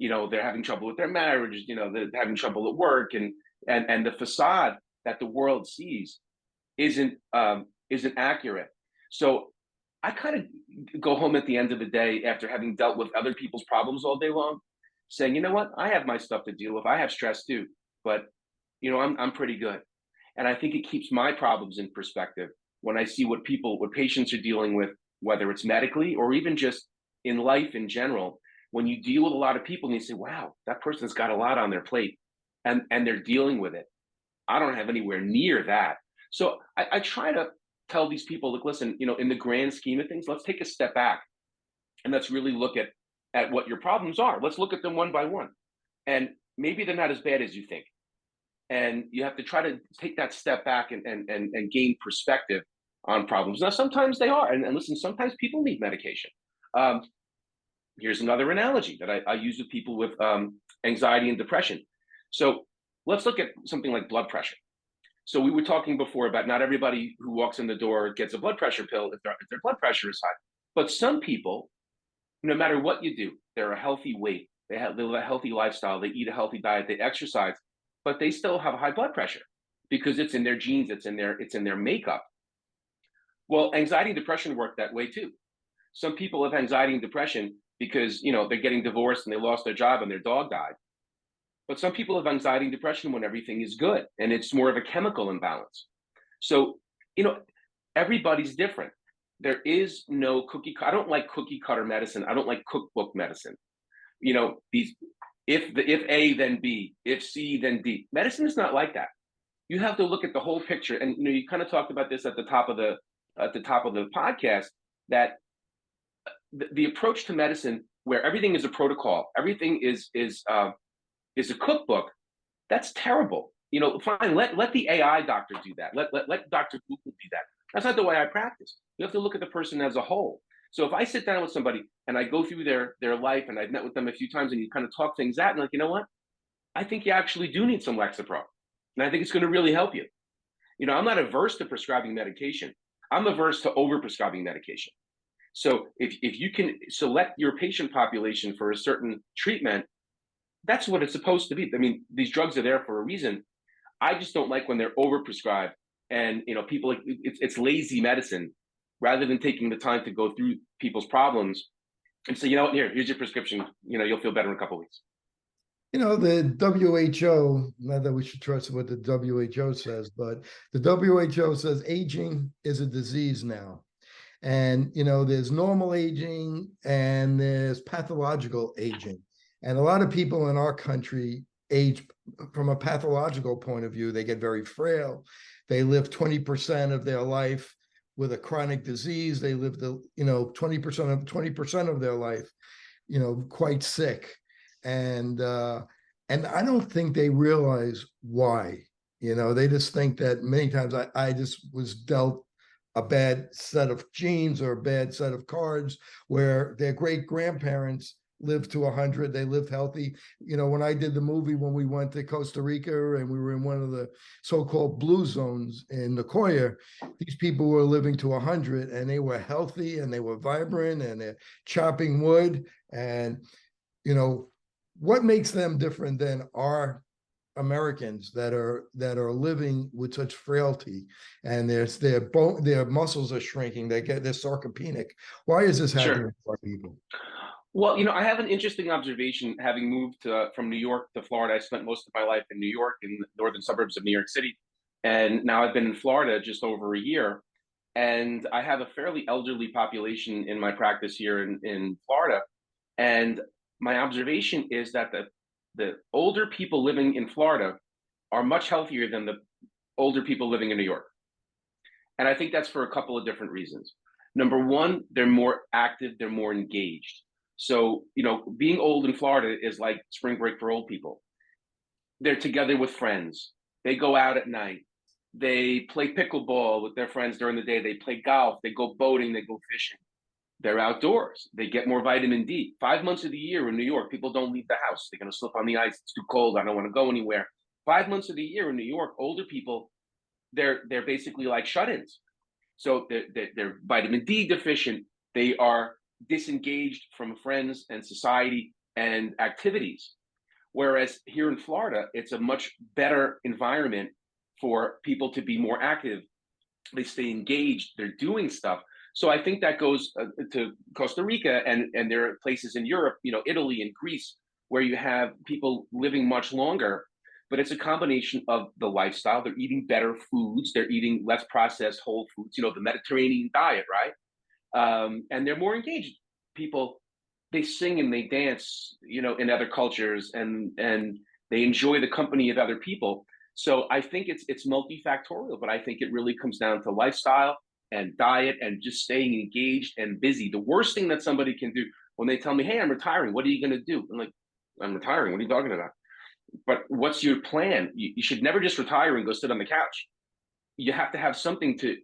They're having trouble with their marriage, they're having trouble at work, and the facade that the world sees isn't accurate. So I kind of go home at the end of the day after having dealt with other people's problems all day long, saying, you know what, I have my stuff to deal with. I have stress too, but I'm pretty good. And I think it keeps my problems in perspective when I see what patients are dealing with, whether it's medically or even just in life in general. When you deal with a lot of people and you say, wow, that person's got a lot on their plate and they're dealing with it. I don't have anywhere near that. So I try to tell these people, look, listen, in the grand scheme of things, let's take a step back and let's really look at what your problems are. Let's look at them one by one. And maybe they're not as bad as you think. And you have to try to take that step back and gain perspective on problems. Now, sometimes they are. And listen, sometimes people need medication. Here's another analogy that I use with people with anxiety and depression. So let's look at something like blood pressure. So we were talking before about not everybody who walks in the door gets a blood pressure pill if their blood pressure is high. But some people, no matter what you do, they're a healthy weight. They live a healthy lifestyle. They eat a healthy diet. They exercise, but they still have high blood pressure because it's in their genes. It's in their makeup. Well, anxiety and depression work that way too. Some people have anxiety and depression because they're getting divorced and they lost their job and their dog died. But some people have anxiety and depression when everything is good, and it's more of a chemical imbalance. So, everybody's different. There is no I don't like cookie cutter medicine. I don't like cookbook medicine. These if A then B, if C then D. Medicine is not like that. You have to look at the whole picture. And you kind of talked about this at the top of the podcast, that the approach to medicine where everything is a protocol, everything is a cookbook, that's terrible. Fine, let the AI doctor do that. Let Dr. Google do that. That's not the way I practice. You have to look at the person as a whole. So if I sit down with somebody and I go through their life and I've met with them a few times and you kind of talk things out and like, you know what? I think you actually do need some Lexapro. And I think it's going to really help you. I'm not averse to prescribing medication. I'm averse to over-prescribing medication. So if you can select your patient population for a certain treatment, that's what it's supposed to be. I mean, these drugs are there for a reason. I just don't like when they're overprescribed and people it's lazy medicine rather than taking the time to go through people's problems and say, here's your prescription. You'll feel better in a couple of weeks. The WHO, not that we should trust what the WHO says, but the WHO says aging is a disease now. And, there's normal aging and there's pathological aging. And a lot of people in our country age from a pathological point of view. They get very frail. They live 20% of their life with a chronic disease. They live 20% of their life, quite sick. And I don't think they realize why. They just think that many times I just was dealt a bad set of genes or a bad set of cards, where their great grandparents lived to 100. They lived healthy. When I did the movie, when we went to Costa Rica and we were in one of the so-called blue zones in Nicoya, these people were living to 100 and they were healthy and they were vibrant and they're chopping wood. And, what makes them different than our Americans that are living with such frailty, and their muscles are shrinking, they're sarcopenic? Why is this happening to our people? Well, I have an interesting observation having moved from New York to Florida. I spent most of my life in New York, in the northern suburbs of New York City. And now I've been in Florida just over a year. And I have a fairly elderly population in my practice here in Florida. And my observation is that the older people living in Florida are much healthier than the older people living in New York. And I think that's for a couple of different reasons. Number one, they're more active, they're more engaged. So, being old in Florida is like spring break for old people. They're together with friends. They go out at night. They play pickleball with their friends during the day. They play golf. They go boating. They go fishing. They're outdoors. They get more vitamin D. 5 months of the year in New York, people don't leave the house. They're going to slip on the ice. It's too cold. I don't want to go anywhere. 5 months of the year in New York, older people, they're basically like shut-ins. So they're vitamin D deficient. They are disengaged from friends and society and activities. Whereas here in Florida, it's a much better environment for people to be more active. They stay engaged. They're doing stuff. So I think that goes to Costa Rica, and there are places in Europe, Italy and Greece, where you have people living much longer. But it's a combination of the lifestyle. They're eating better foods. They're eating less processed whole foods, the Mediterranean diet, right? And they're more engaged. People, they sing and they dance, in other cultures, and they enjoy the company of other people. So I think it's multifactorial, but I think it really comes down to lifestyle and diet and just staying engaged and busy. The worst thing that somebody can do when they tell me, "Hey, I'm retiring. What are you going to do?" I'm like, "I'm retiring. What are you talking about?" But what's your plan? You should never just retire and go sit on the couch. You have to have something to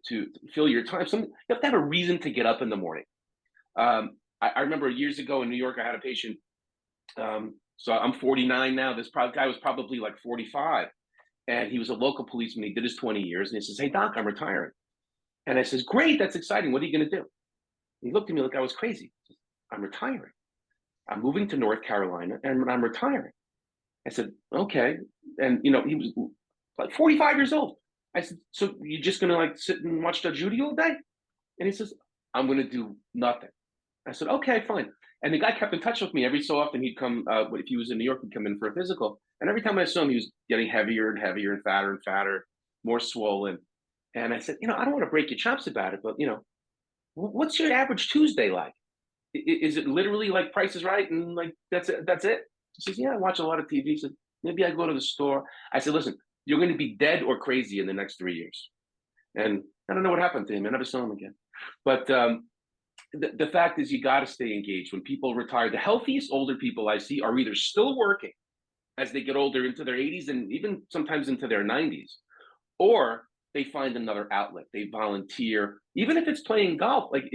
fill your time. You have to have a reason to get up in the morning. I remember years ago in New York, I had a patient. So I'm 49 now. This guy was probably like 45. And he was a local policeman. He did his 20 years. And he says, "Hey, Doc, I'm retiring." And I says, "Great, that's exciting. What are you going to do?" He looked at me like I was crazy. Says, "I'm retiring. I'm moving to North Carolina and I'm retiring." I said, "Okay." And, he was like 45 years old. I said, "So you're just going to like sit and watch Judge Judy all day?" And he says, "I'm going to do nothing." I said, "Okay, fine." And the guy kept in touch with me. Every so often he'd come, if he was in New York, he'd come in for a physical. And every time I saw him, he was getting heavier and heavier and fatter, more swollen. And I said, "I don't want to break your chops about it, but, what's your average Tuesday like? Is it literally like Price is Right and like that's it? That's it?" He says, "Yeah, I watch a lot of TV." He said, "Maybe I go to the store." I said, "Listen, you're going to be dead or crazy in the next 3 years." And I don't know what happened to him. I never saw him again. But the fact is, you got to stay engaged. When people retire, the healthiest older people I see are either still working as they get older into their 80s and even sometimes into their 90s, or they find another outlet. They volunteer, even if it's playing golf. Like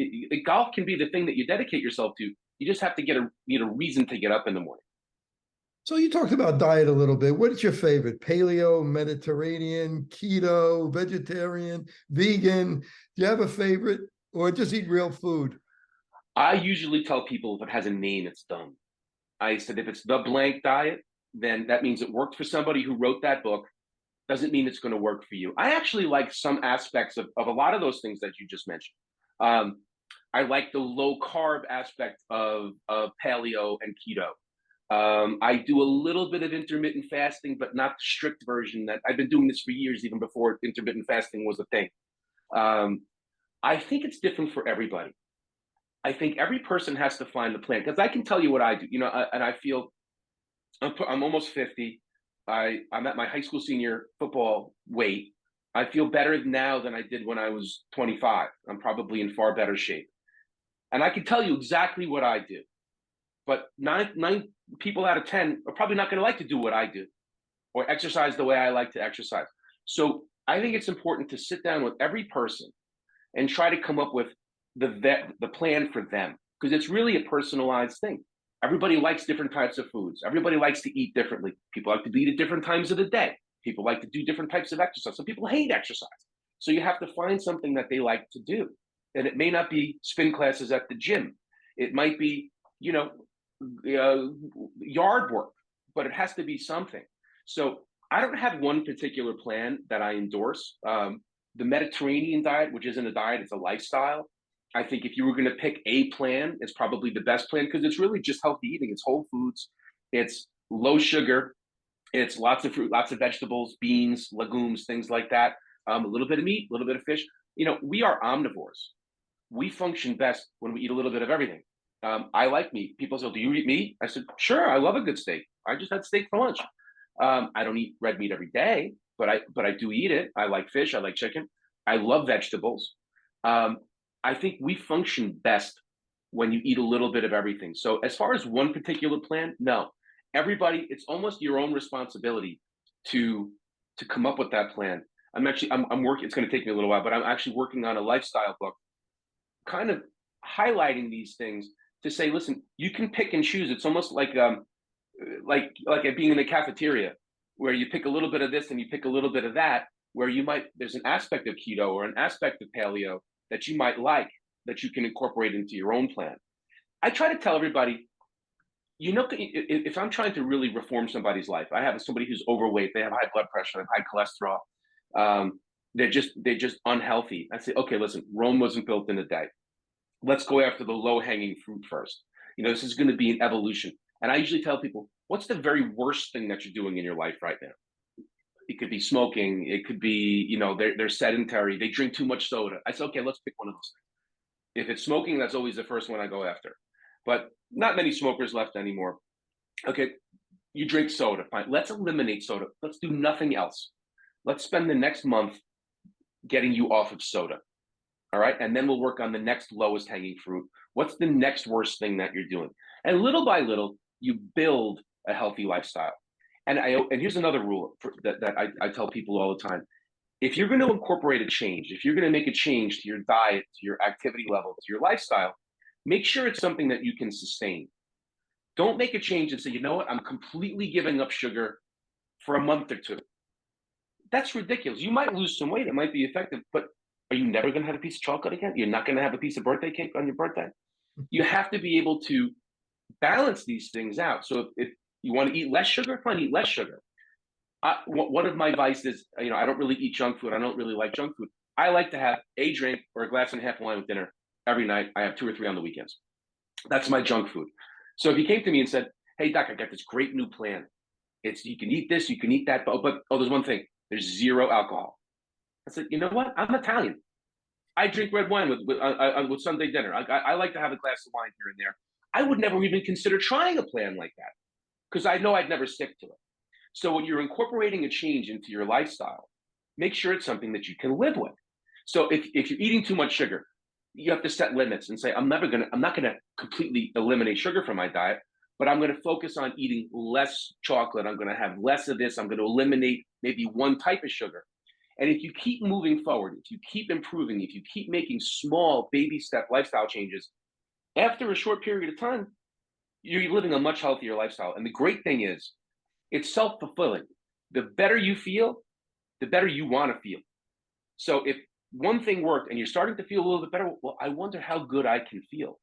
golf can be the thing that you dedicate yourself to. You just have to need a reason to get up in the morning. So you talked about diet a little bit. What is your favorite? Paleo, Mediterranean, keto, vegetarian, vegan? Do you have a favorite, or just eat real food? I usually tell people if it has a name, it's dumb. I said, if it's the blank diet, then that means it worked for somebody who wrote that book. Doesn't mean it's going to work for you. I actually like some aspects of a lot of those things that you just mentioned. I like the low carb aspect of paleo and keto. I do a little bit of intermittent fasting, but not the strict version. That I've been doing this for years, even before intermittent fasting was a thing. I think it's different for everybody. I think every person has to find the plan, because I can tell you what I do, and I feel I'm almost 50. I'm at my high school senior football weight. I feel better now than I did when I was 25. I'm probably in far better shape. And I can tell you exactly what I do. But nine people out of 10 are probably not going to like to do what I do or exercise the way I like to exercise. So I think it's important to sit down with every person and try to come up with the plan for them, because it's really a personalized thing. Everybody likes different types of foods. Everybody likes to eat differently. People like to eat at different times of the day. People like to do different types of exercise. Some people hate exercise. So you have to find something that they like to do. And it may not be spin classes at the gym. It might be, yard work, but it has to be something. So I don't have one particular plan that I endorse. The Mediterranean diet, which isn't a diet, it's a lifestyle. I think if you were going to pick a plan, it's probably the best plan because it's really just healthy eating. It's whole foods, it's low sugar, it's lots of fruit, lots of vegetables, beans, legumes, things like that. A little bit of meat, a little bit of fish. We are omnivores. We function best when we eat a little bit of everything. I like meat. People say, "Do you eat meat?" I said, "Sure, I love a good steak. I just had steak for lunch." I don't eat red meat every day, but I do eat it. I like fish. I like chicken. I love vegetables. I think we function best when you eat a little bit of everything. So as far as one particular plan, no. Everybody, it's almost your own responsibility to come up with that plan. I'm working. It's going to take me a little while, but I'm actually working on a lifestyle book, kind of highlighting these things to say, listen, you can pick and choose. It's almost like being in the cafeteria where you pick a little bit of this and you pick a little bit of that, where there's an aspect of keto or an aspect of paleo that you might like that you can incorporate into your own plan. I try to tell everybody, if I'm trying to really reform somebody's life, I have somebody who's overweight, they have high blood pressure, they have high cholesterol, they're just unhealthy. I say, okay, listen, Rome wasn't built in a day. Let's go after the low-hanging fruit first. This is going to be an evolution. And I usually tell people, what's the very worst thing that you're doing in your life right now? It could be smoking. It could be, they're sedentary. They drink too much soda. I said, okay, let's pick one of those things. If it's smoking, that's always the first one I go after. But not many smokers left anymore. Okay, you drink soda. Fine. Let's eliminate soda. Let's do nothing else. Let's spend the next month getting you off of soda. All right. And then we'll work on the next lowest hanging fruit. What's the next worst thing that you're doing? And little by little, you build a healthy lifestyle. And here's another rule that I tell people all the time. If you're going to incorporate a change, if you're going to make a change to your diet, to your activity level, to your lifestyle, make sure it's something that you can sustain. Don't make a change and say, you know what, I'm completely giving up sugar for a month or two. That's ridiculous. You might lose some weight. It might be effective, but are you never going to have a piece of chocolate again? You're not going to have a piece of birthday cake on your birthday? You have to be able to balance these things out. So if you want to eat less sugar, fine, eat less sugar. One of my vices, I don't really eat junk food. I don't really like junk food. I like to have a drink or a glass and a half of wine with dinner every night. I have 2 or 3 on the weekends. That's my junk food. So if you came to me and said, hey, doc, I got this great new plan. You can eat this, you can eat that, but there's one thing. There's 0 alcohol. I said, you know what? I'm Italian. I drink red wine with Sunday dinner. I like to have a glass of wine here and there. I would never even consider trying a plan like that because I know I'd never stick to it. So when you're incorporating a change into your lifestyle, make sure it's something that you can live with. So if you're eating too much sugar, you have to set limits and say, I'm not gonna completely eliminate sugar from my diet, but I'm gonna focus on eating less chocolate. I'm gonna have less of this. I'm gonna eliminate maybe one type of sugar. And if you keep moving forward, if you keep improving, if you keep making small baby step lifestyle changes, after a short period of time, you're living a much healthier lifestyle. And the great thing is, it's self-fulfilling. The better you feel, the better you want to feel. So if one thing worked and you're starting to feel a little bit better, well, I wonder how good I can feel.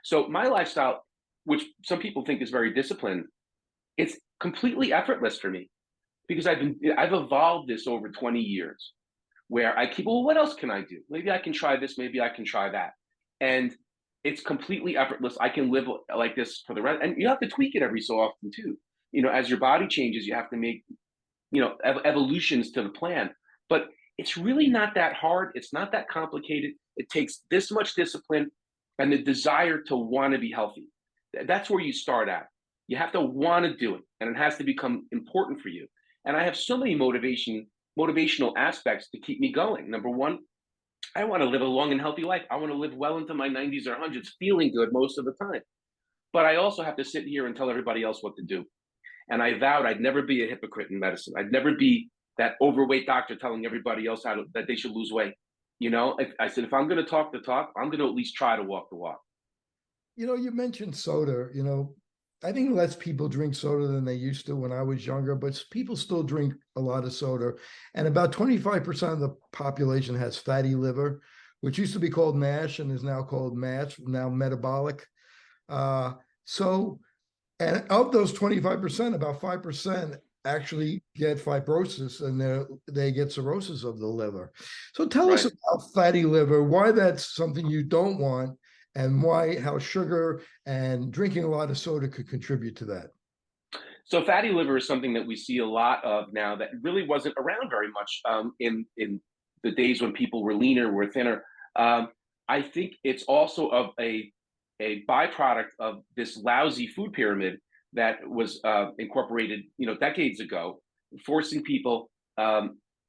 So my lifestyle, which some people think is very disciplined, it's completely effortless for me because I've evolved this over 20 years where I keep, well, what else can I do? Maybe I can try this, maybe I can try that. And it's completely effortless. I can live like this for the rest. And you have to tweak it every so often too. As your body changes, you have to make, evolutions to the plan. But it's really not that hard. It's not that complicated. It takes this much discipline and the desire to want to be healthy. That's where you start at. You have to want to do it, and it has to become important for you. And I have so many motivational aspects to keep me going. Number one, I want to live a long and healthy life. I want to live well into my 90s or 100s, feeling good most of the time. But I also have to sit here and tell everybody else what to do. And I vowed I'd never be a hypocrite in medicine. I'd never be that overweight doctor telling everybody else that they should lose weight. I said, if I'm going to talk the talk, I'm going to at least try to walk the walk. You mentioned soda. I think less people drink soda than they used to when I was younger, but people still drink a lot of soda. And about 25% of the population has fatty liver, which used to be called NASH and is now called MASH, now metabolic. And of those 25%, about 5% actually get fibrosis and they get cirrhosis of the liver. So tell us Right. about fatty liver, why that's something you don't want, and how sugar and drinking a lot of soda could contribute to that. So fatty liver is something that we see a lot of now that really wasn't around very much in the days when people were leaner, were thinner. I think it's also of a byproduct of this lousy food pyramid that was incorporated, decades ago, forcing people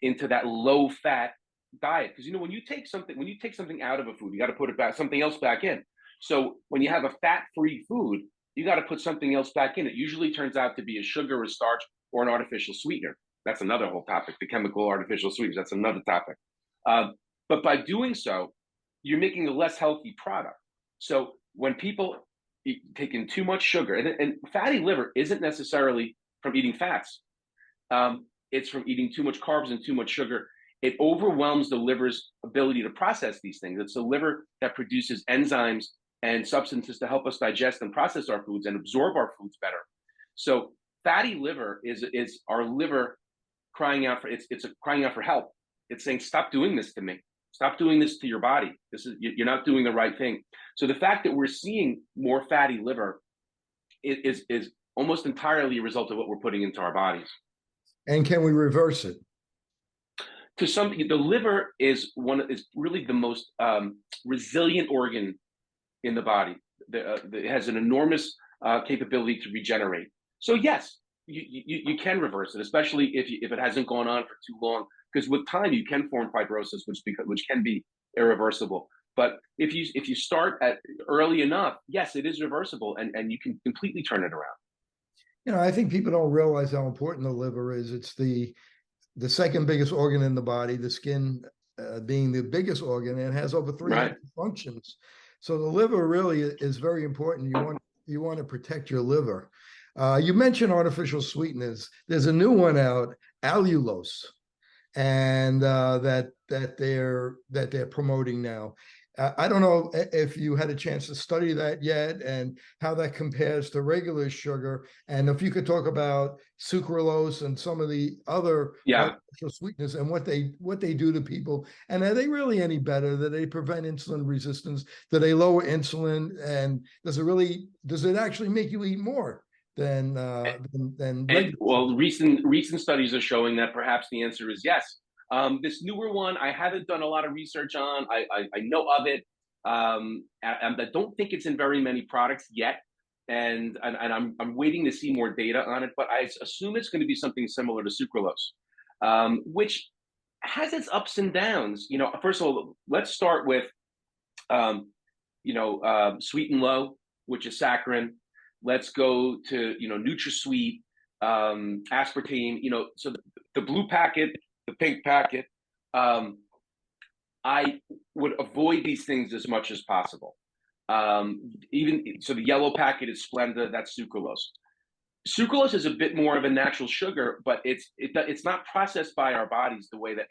into that low fat diet. Because when you take something out of a food, you got to put it back, something else back in. So when you have a fat-free food, you got to put something else back in. It usually turns out to be a sugar, a starch, or an artificial sweetener. That's another whole topic. The chemical artificial sweeteners. That's another topic. But by doing so, you're making a less healthy product. So when people take in too much sugar, and fatty liver isn't necessarily from eating fats. It's from eating too much carbs and too much sugar. It overwhelms the liver's ability to process these things. It's the liver that produces enzymes and substances to help us digest and process our foods and absorb our foods better. So fatty liver is our liver crying out for crying out for help. It's saying, stop doing this to me. Stop doing this to your body. You're not doing the right thing. So the fact that we're seeing more fatty liver is almost entirely a result of what we're putting into our bodies. And can we reverse it? To some, the liver is really the most resilient organ in the body. It has an enormous capability to regenerate. So yes, you can reverse it, especially if it hasn't gone on for too long. Because with time, you can form fibrosis, which can be irreversible. But if you start at early enough, yes, it is reversible, and you can completely turn it around. I think people don't realize how important the liver is. It's the second biggest organ in the body, the skin being the biggest organ, and it has over 300 functions. So the liver really is very important. You want to protect your liver. You mentioned artificial sweeteners. There's a new one out, allulose, and that they're promoting now. I don't know if you had a chance to study that yet and how that compares to regular sugar. And if you could talk about sucralose and some of the other artificial sweeteners and what they do to people. And are they really any better? Do they prevent insulin resistance? Do they lower insulin? And does it actually make you eat more than regular? Well, recent studies are showing that perhaps the answer is yes. This newer one, I haven't done a lot of research on. I know of it. I don't think it's in very many products yet, and I'm waiting to see more data on it. But I assume it's going to be something similar to sucralose, which has its ups and downs. First of all, let's start with Sweet and Low, which is saccharin. Let's go to NutraSweet, aspartame. So the blue packet, the pink packet, I would avoid these things as much as possible. Even so, the yellow packet is Splenda. That's sucralose. Sucralose is a bit more of a natural sugar, but it's not processed by our bodies the way that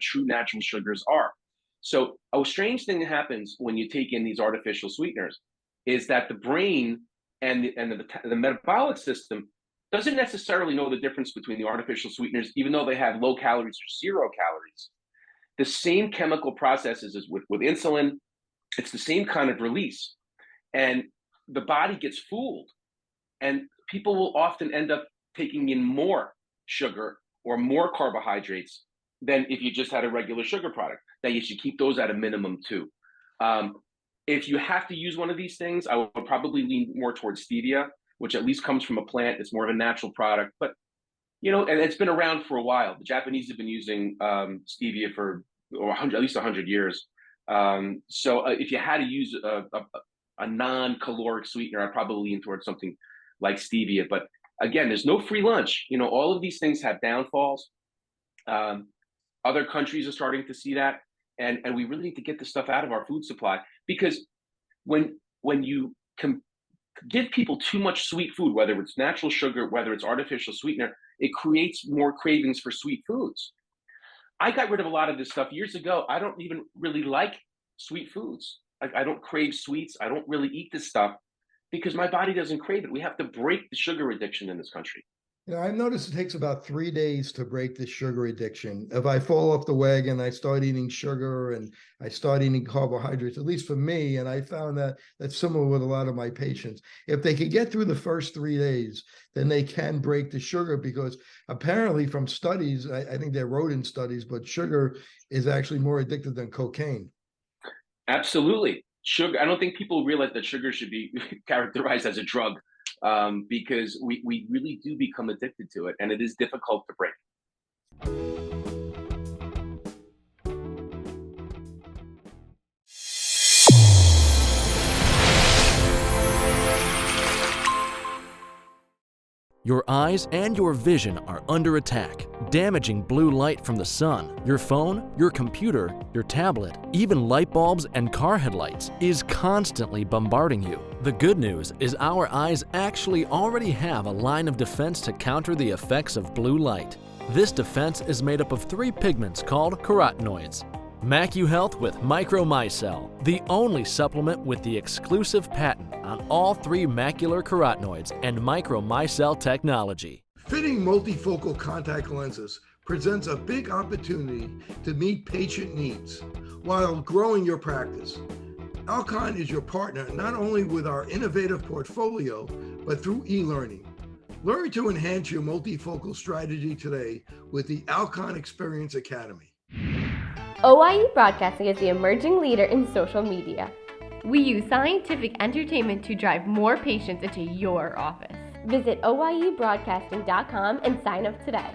true natural sugars are. So a strange thing that happens when you take in these artificial sweeteners is that the brain and the metabolic system doesn't necessarily know the difference between the artificial sweeteners, even though they have low calories or 0 calories. The same chemical processes as with insulin. It's the same kind of release. And the body gets fooled. And people will often end up taking in more sugar or more carbohydrates than if you just had a regular sugar product. Now, you should keep those at a minimum too. If you have to use one of these things, I would probably lean more towards stevia, which at least comes from a plant. It's more of a natural product, but and it's been around for a while. The Japanese have been using stevia for at least 100 years. So if you had to use a non-caloric sweetener, I'd probably lean towards something like stevia. But again, there's no free lunch. All of these things have downfalls. Other countries are starting to see that, and we really need to get this stuff out of our food supply, because when you give people too much sweet food, whether it's natural sugar, whether it's artificial sweetener, it creates more cravings for sweet foods. I got rid of a lot of this stuff years ago. I don't even really like sweet foods. I don't crave sweets. I don't really eat this stuff because my body doesn't crave it. We have to break the sugar addiction in this country. I've noticed it takes about 3 days to break the sugar addiction. If I fall off the wagon, I start eating sugar and I start eating carbohydrates, at least for me. And I found that that's similar with a lot of my patients. If they could get through the first 3 days, then they can break the sugar, because apparently from studies, I think they're rodent studies, but sugar is actually more addictive than cocaine. Absolutely. Sugar. I don't think people realize that sugar should be characterized as a drug, because we really do become addicted to it, and it is difficult to break. Your eyes and your vision are under attack. Damaging blue light from the sun, your phone, your computer, your tablet, even light bulbs and car headlights is constantly bombarding you. The good news is our eyes actually already have a line of defense to counter the effects of blue light. This defense is made up of 3 pigments called carotenoids. MacuHealth with Micromicelle, the only supplement with the exclusive patent on all 3 macular carotenoids and Micromicelle technology. Fitting multifocal contact lenses presents a big opportunity to meet patient needs while growing your practice. Alcon is your partner not only with our innovative portfolio, but through e-learning. Learn to enhance your multifocal strategy today with the Alcon Experience Academy. OIE Broadcasting is the emerging leader in social media. We use scientific entertainment to drive more patients into your office. Visit oiebroadcasting.com and sign up today.